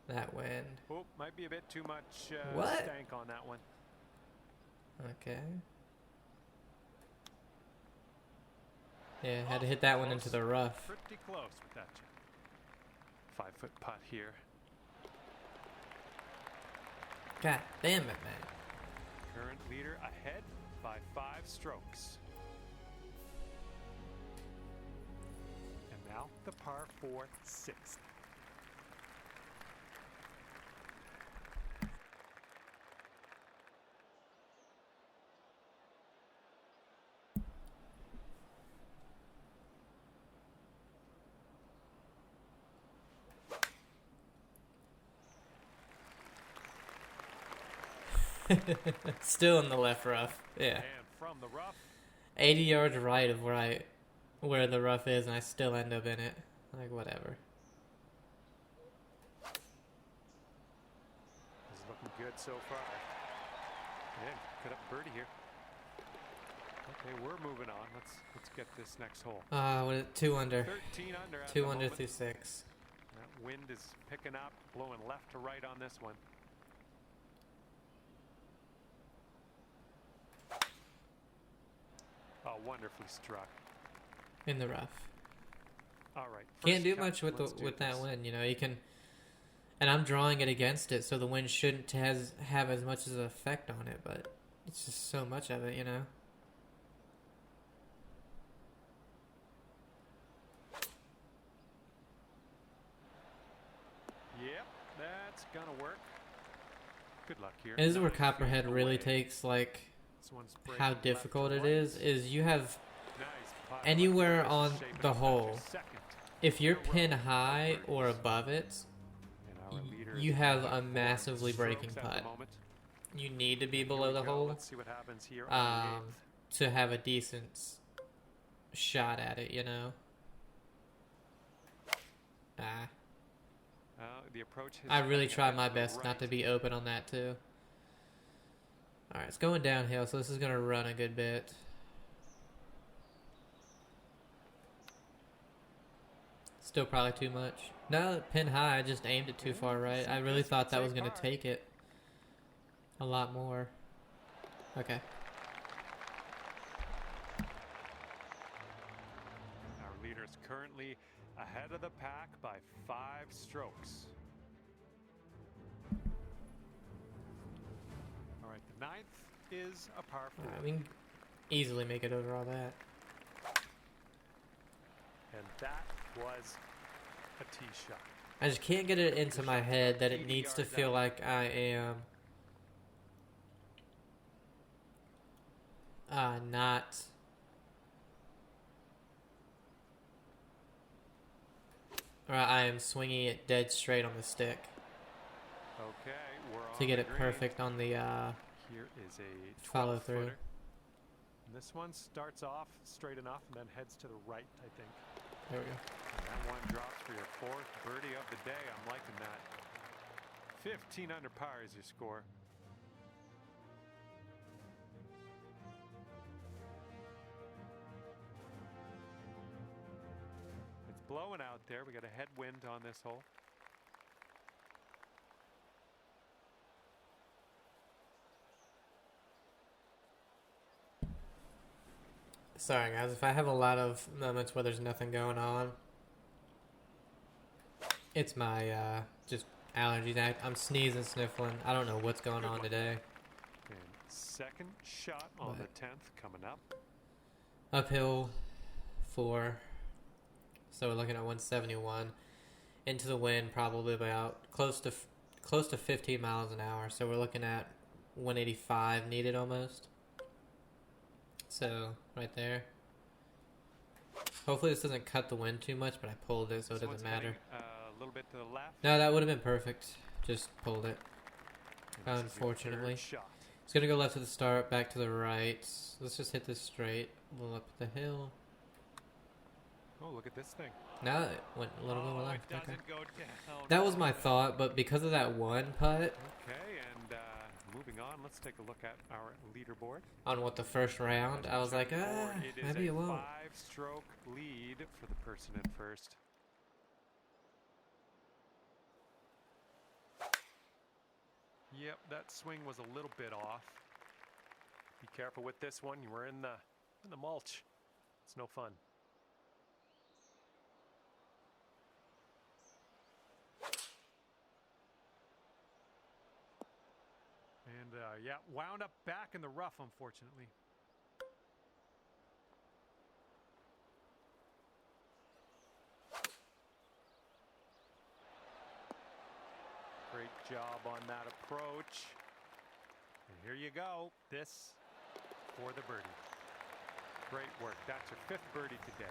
That wind. Oh, might be a bit too much What? stank on that one. Okay. Yeah, had to hit that one into the rough. Pretty close with that. 5-foot putt here. God damn it, man. Current leader ahead by 5 strokes. And now the par 4 6th. Still in the left rough. Yeah. And from the rough, 80 yards right of where the rough is, and I still end up in it. Like, whatever. this is looking good so far. And cut up birdie here. Okay, we're moving on. Let's get this next hole. What is it? 2 under. 13 under. At 2 the under moment. through 6. That wind is picking up, blowing left to right on this one. Oh, wonderfully struck. In the rough. All right. Can't first do cut. much with Let's do with that this. wind, you know. You can, and I'm drawing it against it, so the wind shouldn't have as much of an effect on it, but it's just so much of it, you know. Yep, that's gonna work. Good luck here. And this is where 9 feet Copperhead really away. takes like This one's how breaking difficult left it to is you have right. Nice putt. anywhere This is on shaping the up as your hole, second if you're in a row pin of high or birdies. above it, And our leader you is have at a 4 massively breaking strokes at the putt. moment. You need to be Here below we the go. hole Let's see what happens here on the 8th. to have a decent shot at it, you know? Ah. The approach is I really coming try ahead my to the best not right. to be open on that too. Alright, it's going downhill, so this is going to run a good bit. Still probably too much. No, pin high, I just aimed it too far right. I really thought that was going to take it a lot more. Okay. Our leader is currently ahead of the pack by 5 strokes. All right, the 9th is a par 4. Right, we can easily make it over all that. And that was a tee shot. I just can't get it into my head that it needs to feel like I am not or I am swinging it dead straight on the stick Okay, we're on to get the it green. perfect on the Here is a follow through. 12-footer. This one starts off straight enough and then heads to the right, I think. There we go. And that one drops for your 4th birdie of the day. I'm liking that. 15 under par is your score. It's blowing out there. We got a headwind on this hole. Sorry guys, if I have a lot of moments where there's nothing going on, it's my just allergies. I'm sneezing, sniffling. I don't know what's going on today. And second shot on the 10th coming up. Uphill 4. So we're looking at 171. Into the wind, probably about close to 15 miles an hour. So we're looking at 185 needed almost. So right there. Hopefully this doesn't cut the wind too much, but I pulled it, so it doesn't matter. A little bit to the left. No, that would have been perfect. Just pulled it. Unfortunately. It's going to go left to the start, back to the right. Let's just hit this straight. A little up the hill. Oh, look at this thing. No, it went a little bit left. It doesn't Okay. go down. That was my thought, but because of that one putt. Okay, and moving on, let's take a look at our leaderboard. On what, the first round? I was like, maybe it won't. It is a 5-stroke lead for the person in first. Yep, that swing was a little bit off. Be careful with this one. You were in the mulch. It's no fun. And yeah, wound up back in the rough, unfortunately. Great job on that approach. And here you go. This for the birdie. Great work. That's your 5th birdie today.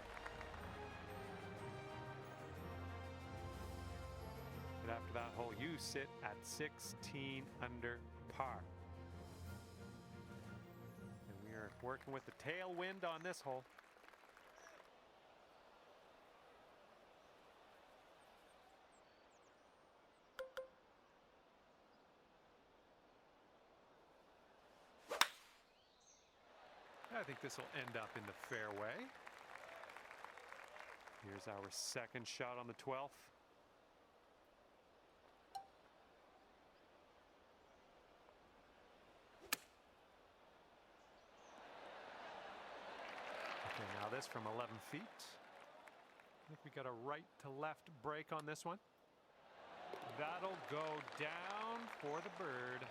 And after that hole, you sit at 16 under par. And we are working with the tailwind on this hole. I think this will end up in the fairway. Here's our second shot on the 12th. Okay, now this from 11 feet. I think we got a right to left break on this one. That'll go down for the bird.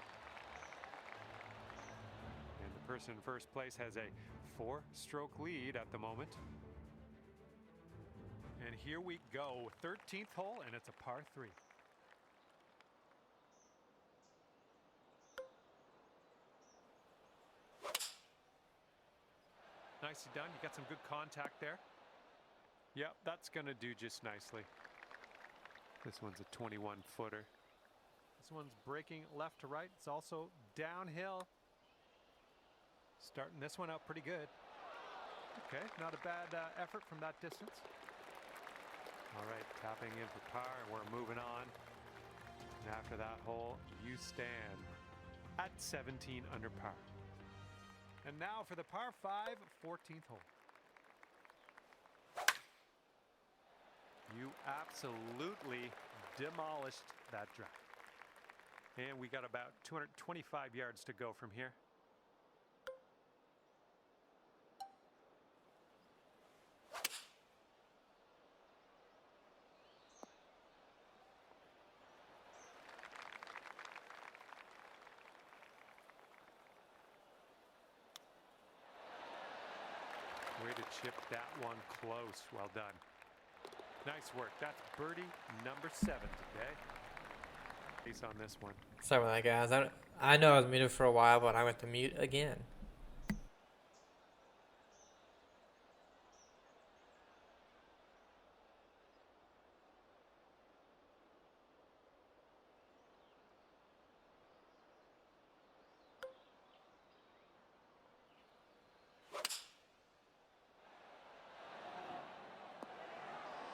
And the person in first place has a 4-stroke lead at the moment. And here we go, 13th hole, and it's a par 3. Nicely done. You got some good contact there. Yep, that's going to do just nicely. This one's a 21-footer. This one's breaking left to right. It's also downhill. Starting this one out pretty good. Okay, not a bad effort from that distance. All right, tapping in for par, and we're moving on. And after that hole, you stand at 17 under par. And now for the par 5, 14th hole. You absolutely demolished that drive. And we got about 225 yards to go from here. Way to chip that one close. Well done. Nice work. That's birdie number 7 today. Ace on this one. Sorry about that, guys. I know I was muted for a while, but I went to mute again.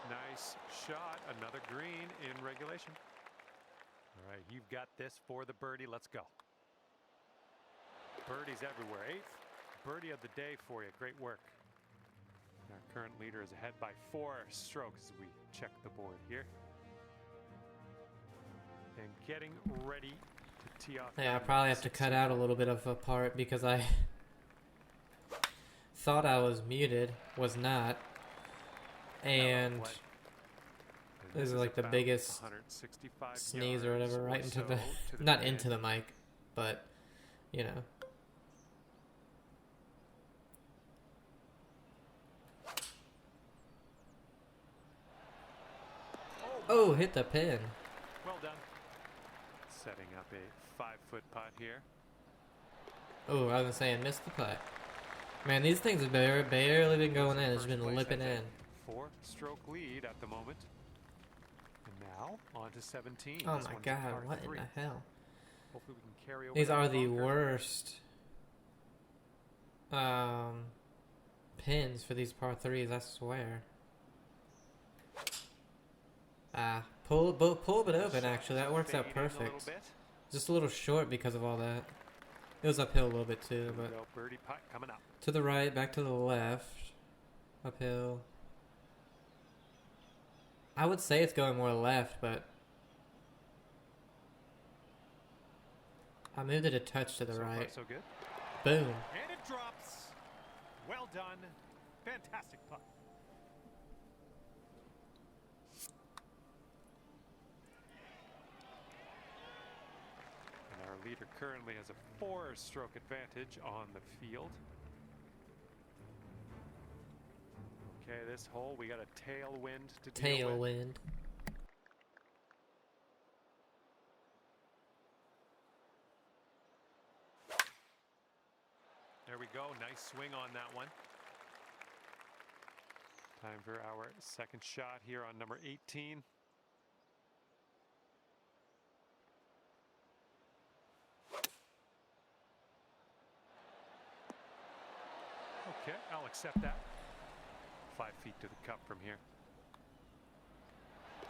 Nice shot. Another green in regulation. All right, you've got this for the birdie. Let's go. Birdies everywhere. 8th birdie of the day for you. Great work. Our current leader is ahead by 4 strokes as we check the board here. And getting ready to tee off. Yeah, I probably have to cut out a little bit of a part because I thought I was muted, was not. And this is like the biggest sneeze or whatever right into the, not into the mic, but, you know. Oh, hit the pin. Well done. Setting up a 5-foot putt here. Oh, I was gonna say I missed the putt. Man, these things have barely been going in. It's been lipping in. 4-stroke lead at the moment. And now on to 17. Oh my god, what in the hell? Hopefully we can carry over. These are the worst pins for these par 3s, I swear. Pull a bit open, actually. That works out perfect. Just a little short because of all that. It was uphill a little bit too, but birdie putt coming up. To the right, back to the left. Uphill. I would say it's going more left, but I moved it a touch to the right. So far, so good. Boom. And it drops. Well done. Fantastic putt. And our leader currently has a 4-stroke advantage on the field. Okay, this hole we got a tailwind to deal with. Tailwind. There we go. Nice swing on that one. Time for our second shot here on number 18. Okay, I'll accept that. 5 feet to the cup from here.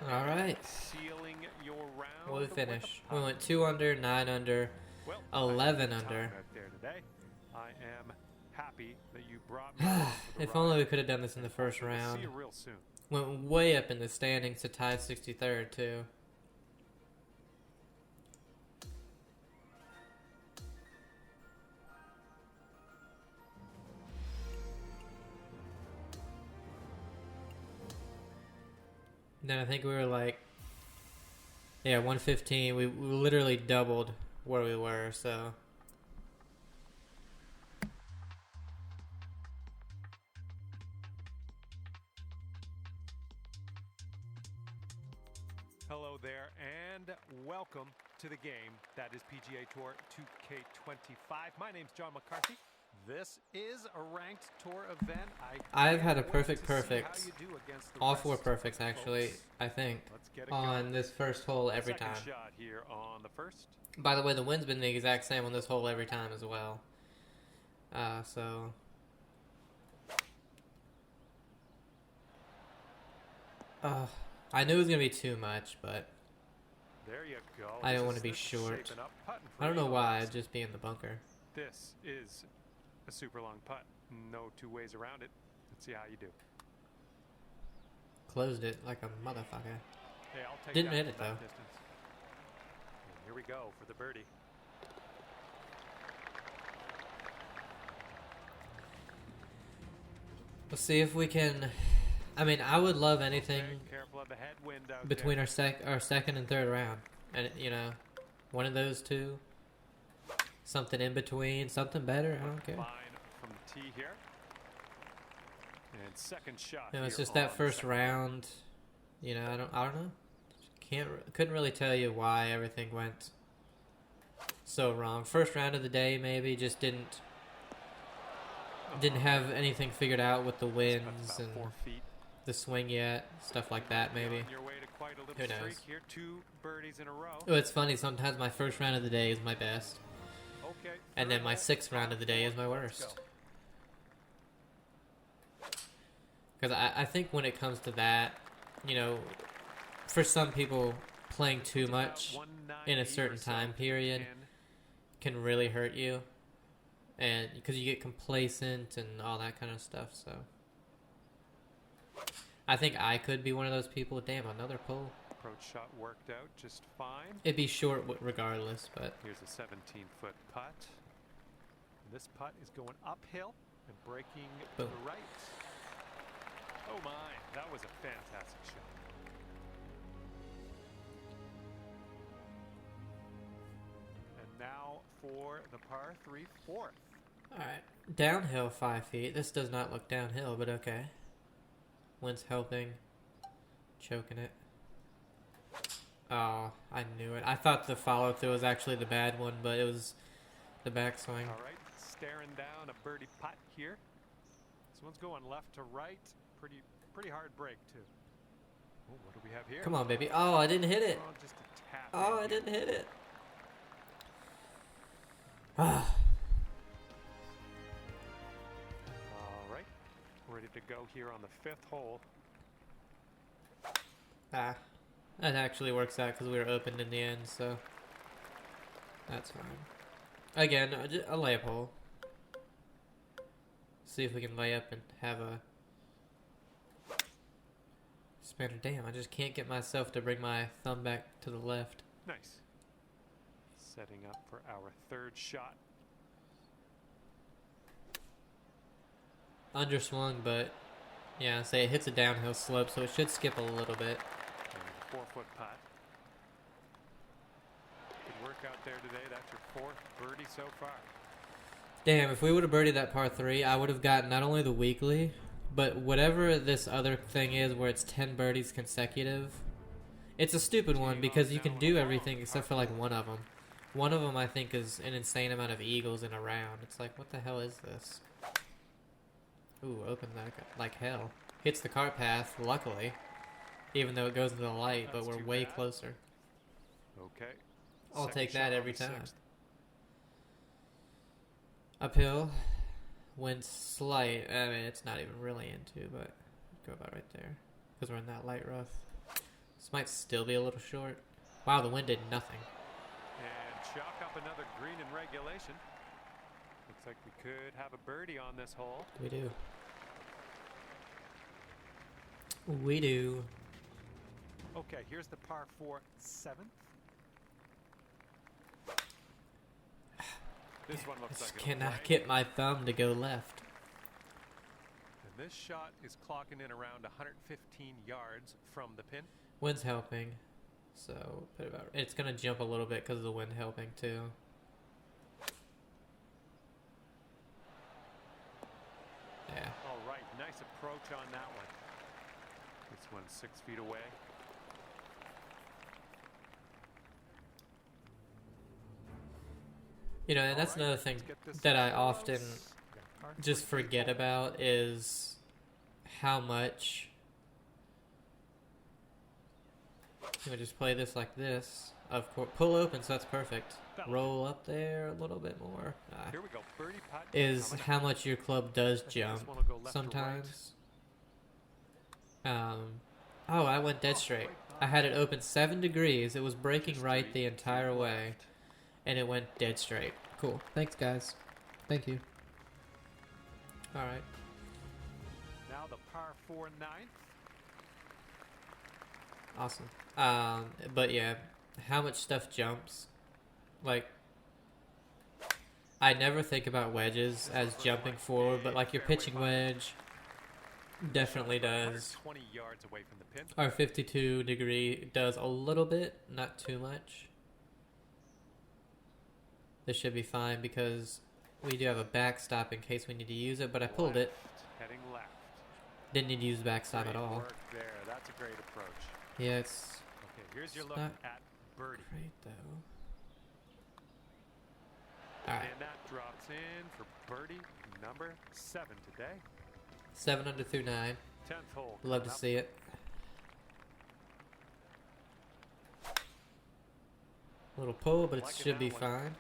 All right. Sealing your round. What did we finish? We went 2 under, 9 under, 11 under. Out there today. I am happy that you brought me. If only we could have done this in the first round. See you real soon. Went way up in the standings to tie 63rd too. Then I think we were like, yeah, 115. We literally doubled where we were, so. Hello there, and welcome to the game that is PGA Tour 2K25. My name's John McCarthy. This is a ranked tour event. I've had a can't wait perfect to see how perfect. you do against the All 4 rest perfects of the actually, folks. I think, Let's get it on going. this first hole every Second time. shot here on the first. By the way, the wind's been the exact same on this hole every time as well. So I knew it was gonna be too much, but There you go. I didn't This want to is- be this is short. shaping up. Putting for I don't know eagle why, next. I'd just be in the bunker. This is a super long putt. No two ways around it. Let's see how you do. Closed it like a motherfucker. Hey, I'll take Didn't that hit from it, that though. distance. And here we go for the birdie. Let's see if we can. I mean, I would love anything Okay, careful of the headwind out between there. our second and third round, and one of those two, something in between, something better. I don't care. Fine from the tee here. And second shot. It's here just that on first second. round. I don't know. Couldn't really tell you why everything went so wrong. First round of the day, maybe just didn't have anything figured out with the That's winds about and 4 feet. the swing yet, stuff like that. Maybe. On your way to quite a little Who knows? streak here. 2 birdies in a row. Oh, it's funny. Sometimes my first round of the day is my best, Okay. and then third my hole. sixth round of the day is my Let's worst. go. Because I think when it comes to that, for some people, playing too It's much about in a 190 certain or so time to period pin. can really hurt you, and because you get complacent and all that kind of stuff. So I think I could be one of those people. Damn, another pull. Approach shot worked out just fine. It'd be short regardless, but Here's a 17-foot putt. This putt is going uphill and breaking to Boom. the right. Oh my, that was a fantastic shot. And now for the par 3 fourth. all right. Downhill 5 feet. This does not look downhill, but okay. Wind's helping. Choking it. Oh, I knew it. I thought the follow through was actually the bad one, but it was the backswing. All right, staring down a birdie putt here. This one's going left to right. Pretty hard break too. Oh, what do we have here? Come on, baby. Oh, I didn't hit it. Oh, just a tap. Oh, in I here. didn't hit it. Ah. All right, ready to go here on the 5th hole. That actually works out because we were open in the end, so that's fine. Again, a layup hole. See if we can lay up and have a spinner. Damn, I just can't get myself to bring my thumb back to the left. Nice. Setting up for our 3rd shot. Underswung, but yeah, say it hits a downhill slope, so it should skip a little bit. And a 4-foot putt. Good work out there today. That's your 4th birdie so far. Damn, if we would have birdied that par 3, I would have gotten not only the weekly, but whatever this other thing is where it's 10 birdies consecutive. It's a stupid one because you can do everything except for like one of them. One of them I think is an insane amount of eagles in a round. It's like, what the hell is this? Ooh, open that like hell. Hits the cart path, luckily. Even though it goes into the light, but That's we're too way bad. closer. Okay. I'll Second take shot that on every the time. 6th. Uphill. Wind slight. I mean, it's not even really into, but go about right there. Because we're in that light rough. This might still be a little short. Wow, the wind did nothing. And chalk up another green in regulation. Looks like we could have a birdie on this hole. We do. We do. Okay, here's the par 4 7th. This one looks Just like it'll cannot play. get my thumb to go left. And this shot is clocking in around 115 yards from the pin. Wind's helping. So, put it about. It's going to jump a little bit because of the wind helping too. Yeah. All right, nice approach on that one. This one's 6 feet away. And that's All right, another thing let's get this that I close. often Got just forget about is how much. I'm gonna just play this like this. Of course, pull open, so that's perfect. Roll up there a little bit more. Here we go. Birdie putt. Is how much your club does jump sometimes. Oh, I went dead straight. I had it open 7 degrees. It was breaking right the entire way, and it went dead straight. Cool. Thanks, guys. Thank you. All right. Now the par 4 ninth. Awesome. But yeah, how much stuff jumps? Like, I never think about wedges as jumping forward, but like your pitching wedge definitely does. 20 yards away from the pin. Our 52 degree does a little bit, not too much. This should be fine because we do have a backstop in case we need to use it, but I pulled it. Heading left. Didn't need to use the backstop at all. Work there. That's a great approach. Yeah, it's Okay, here's your look not at birdie. great though. Alright. And that drops in for birdie number 7 today. 7 under through 9. 10th hole. Love to see it. Little pull, but it should be fine.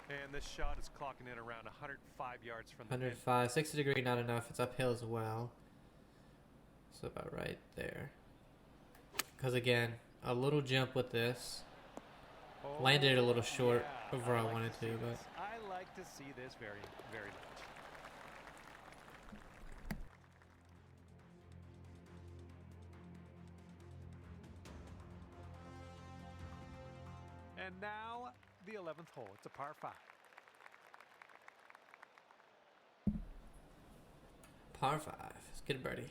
And this shot is clocking in around 105 yards from the 105, 60 degree, not enough. It's uphill as well. So about right there. Because again, a little jump with this. Landed it a little short of where I wanted to, but I like to see this very, very much. And now the 11th hole. It's a par 5. par 5. Let's get a birdie.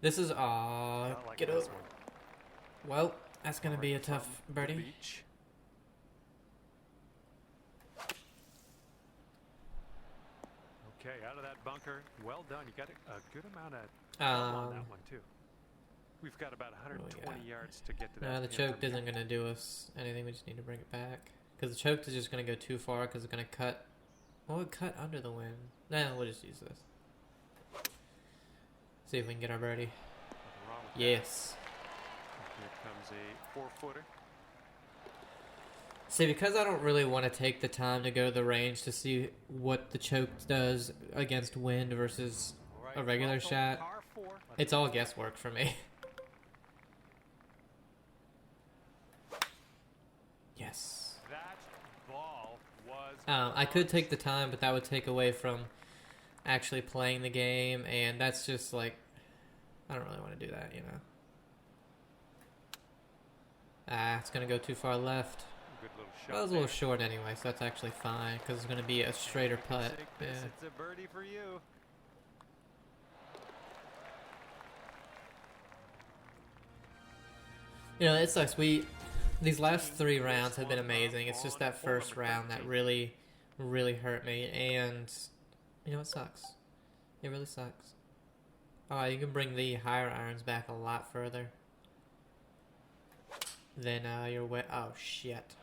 This is get over. Well, that's gonna be a tough birdie. Okay, out of that bunker. Well done. You got a good amount of on that one too. We've got about 120 yards to get to that. No, the choke isn't gonna do us anything. We just need to bring it back because the choke is just gonna go too far because it's gonna cut. Well, it cut under the wind. No, we'll just use this. See if we can get our birdie. Yes. Here comes a 4-footer. See, because I don't really want to take the time to go to the range to see what the choke does against wind versus a regular shot, it's all guesswork for me. Yes. That ball was I could take the time, but that would take away from actually playing the game, and that's just like, I don't really want to do that, you know. It's going to go too far left. Good little shot. Well, it was a little short anyway, so that's actually fine, because it's going to be a straighter putt. Yeah. It's a birdie for you. You know, it sucks. These last 3 rounds have been amazing. It's just that first round that really, really hurt me, and you know, it sucks. It really sucks. Oh, you can bring the higher irons back a lot further than your wet. Oh shit!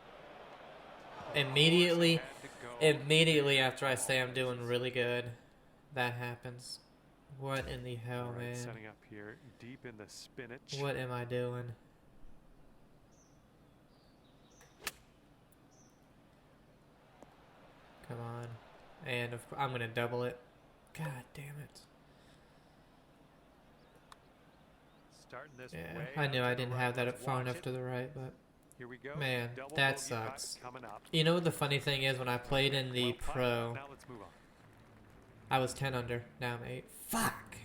Immediately after I say I'm doing really good, that happens. What in the hell, man? Setting up here, deep in the spinach. What am I doing? Come on. And I'm going to double it. God damn it. Starting this Yeah, way I knew out I to the didn't right. have that Let's far watch enough it. to the right, but Here we go. man, Double that bogey putt sucks. coming up. You know what the funny thing is? When I played in the Well putt. pro, Now let's move on. I was 10 under. Now I'm 8. Fuck!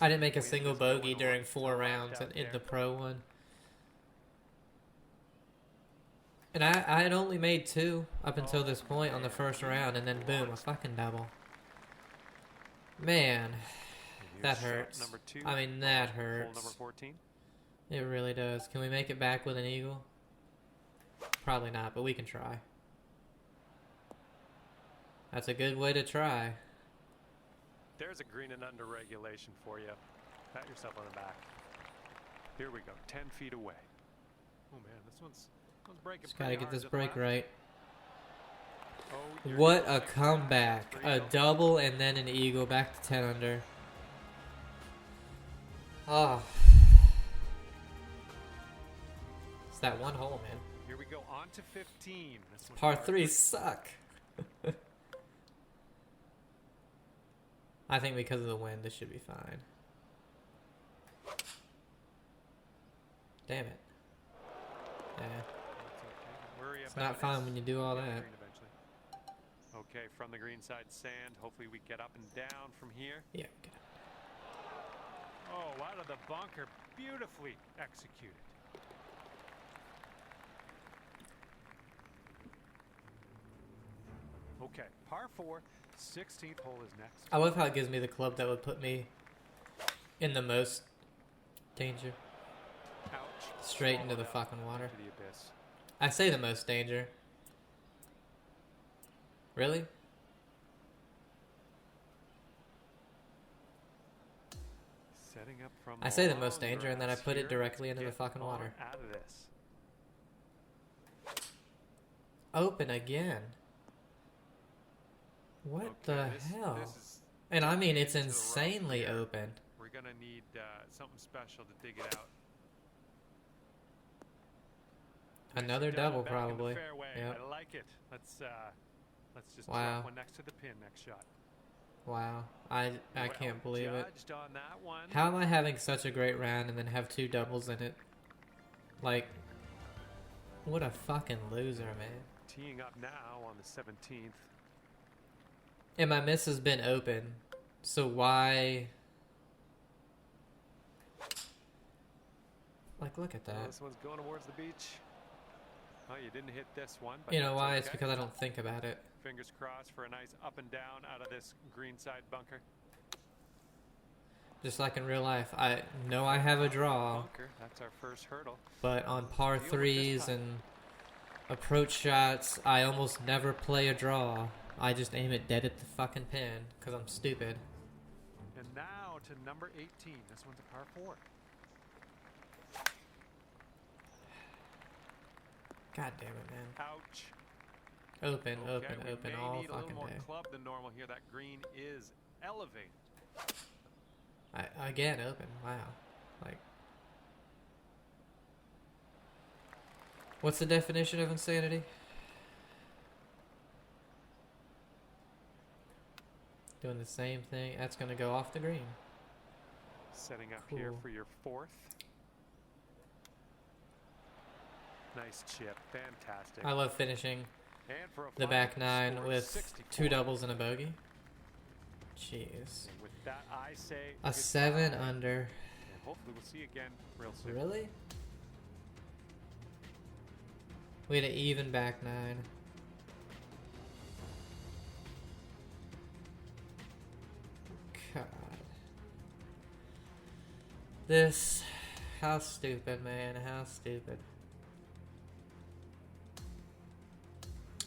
I didn't make a single bogey during 4 rounds in the pro one. And I had only made 2 up until this point on the first round, and then boom, a fucking double. Man, that hurts. Number 2. I mean, that Hole hurts. number 14. It really does. Can we make it back with an eagle? Probably not, but we can try. That's a good way to try. There's a green and under regulation for you. Pat yourself on the back. Here we go. 10 feet away. Oh man, this one's One's breaking Just gotta pretty get hard this to the break left. right. Oh, you're What hitting a like comeback. that. A double and then an eagle back to 10 under. Oh. It's that one hole, man. Here we go on to 15. This one's Par three. 3s suck. I think because of the wind, this should be fine. Damn it. Yeah. Worry It's about not fun it. when you do all Get the that. green eventually. Okay, from the green side sand. Hopefully we get up and down from here. Yeah. Good. Oh, out of the bunker. Beautifully executed. Okay, par 4. 16th hole is next. I love how it gives me the club that would put me in the most danger. Ouch. Straight into the Swallowed up fucking water. into the abyss. I say the most danger. Really? Setting up from I say the long most danger and then I grass put it here. directly into the Get fucking on water. Out of this. Open again. What Okay, the this hell? is And I mean, it's into the rough insanely here. open. We're gonna need something special to dig it out. Another Nicely done, double, back in the probably. fairway. Yep. I like it. Let's just Wow. drop one next to the pin next shot. Wow. I Well can't believe it. judged on that one. How am I having such a great round and then have 2 doubles in it? Like, what a fucking loser, man. Teeing up now on the 17th. And my miss has been open. So why... Like, look at Well, that. this one's going towards the beach. Oh, you didn't hit this one. But You know that's why? Okay. It's because I don't think about it. Fingers crossed for a nice up and down out of this green side bunker. Just like in real life. I know I have a draw, Bunker. That's our first hurdle. but on par Deal with this 3s putt. and approach shots, I almost never play a draw. I just aim it dead at the fucking pin because I'm stupid. And now to number 18. This one's a par 4. God damn it, man. Ouch. Open, Okay, open, we open may all need a little fucking more day. club than normal here. That green is elevated. Again, open. Wow. Like, what's the definition of insanity? Doing the same thing. That's gonna go off the green. Setting up here Cool. for your 4th. Nice chip. Fantastic. I love finishing And for a the final back 9 score of with 64. 2 doubles and a bogey. Jeez. And with that, I say A goodbye. 7 under. And hopefully we'll see you again real soon. Really? We had an even back 9. God. This. How stupid, man. How stupid.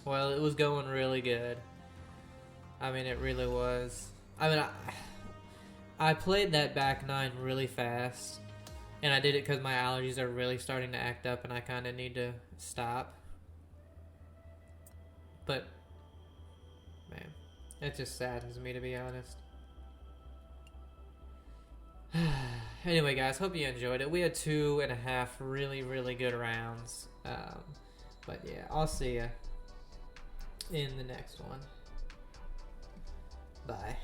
Well, it was going really good. I mean, it really was. I mean, I played that back 9 really fast. And I did it because my allergies are really starting to act up and I kind of need to stop. But, man, it just saddens me, to be honest. Anyway, guys, hope you enjoyed it. We had 2.5 really, really good rounds. But yeah, I'll see ya in the next one. Bye.